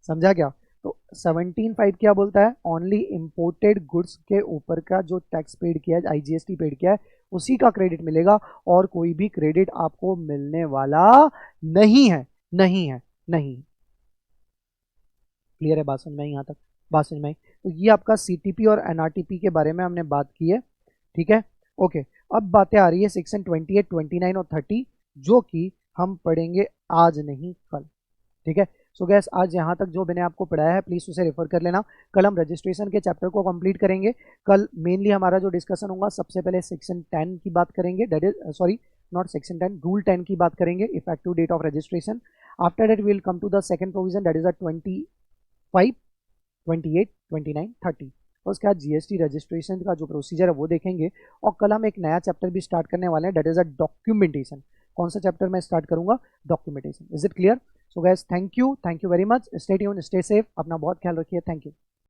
समझा क्या। तो 17(5) क्या बोलता है, ओनली इंपोर्टेड गुड्स के ऊपर का जो टैक्स पेड किया है, IGST पेड किया है, उसी का क्रेडिट मिलेगा और कोई भी क्रेडिट आपको मिलने वाला नहीं है, नहीं है, नहीं। क्लियर है बात समझ में आई, यहाँ तक बात समझ में आई। तो ये आपका CTP और NRTP के बारे में हमने बात की है, ठीक है। ओके, अब बातें आ रही है सेक्शन 28, 29 और 30 जो कि हम पढ़ेंगे आज नहीं कल, ठीक है। सो गैस आज यहाँ तक जो मैंने आपको पढ़ाया है प्लीज उसे रेफर कर लेना। कल हम रजिस्ट्रेशन के चैप्टर को कंप्लीट करेंगे। कल मेनली हमारा जो डिस्कशन होगा, सबसे पहले सेक्शन 10 की बात करेंगे, that is sorry not section 10, rule 10 की बात करेंगे, effective date of registration. After that we will come to the second provision, that is a 25, 28, 29, 30। और उसके बाद GST रजिस्ट्रेशन का जो प्रोसीजर है वो देखेंगे। और कल हम एक नया चैप्टर भी स्टार्ट करने वाले हैं, दैट इज अ डॉक्यूमेंटेशन। कौन सा चैप्टर मैं स्टार्ट करूंगा, documentation. Is it clear. So guys thank you very much, stay tuned, stay safe, अपना बहुत ख्याल रखिए, थैंक यू।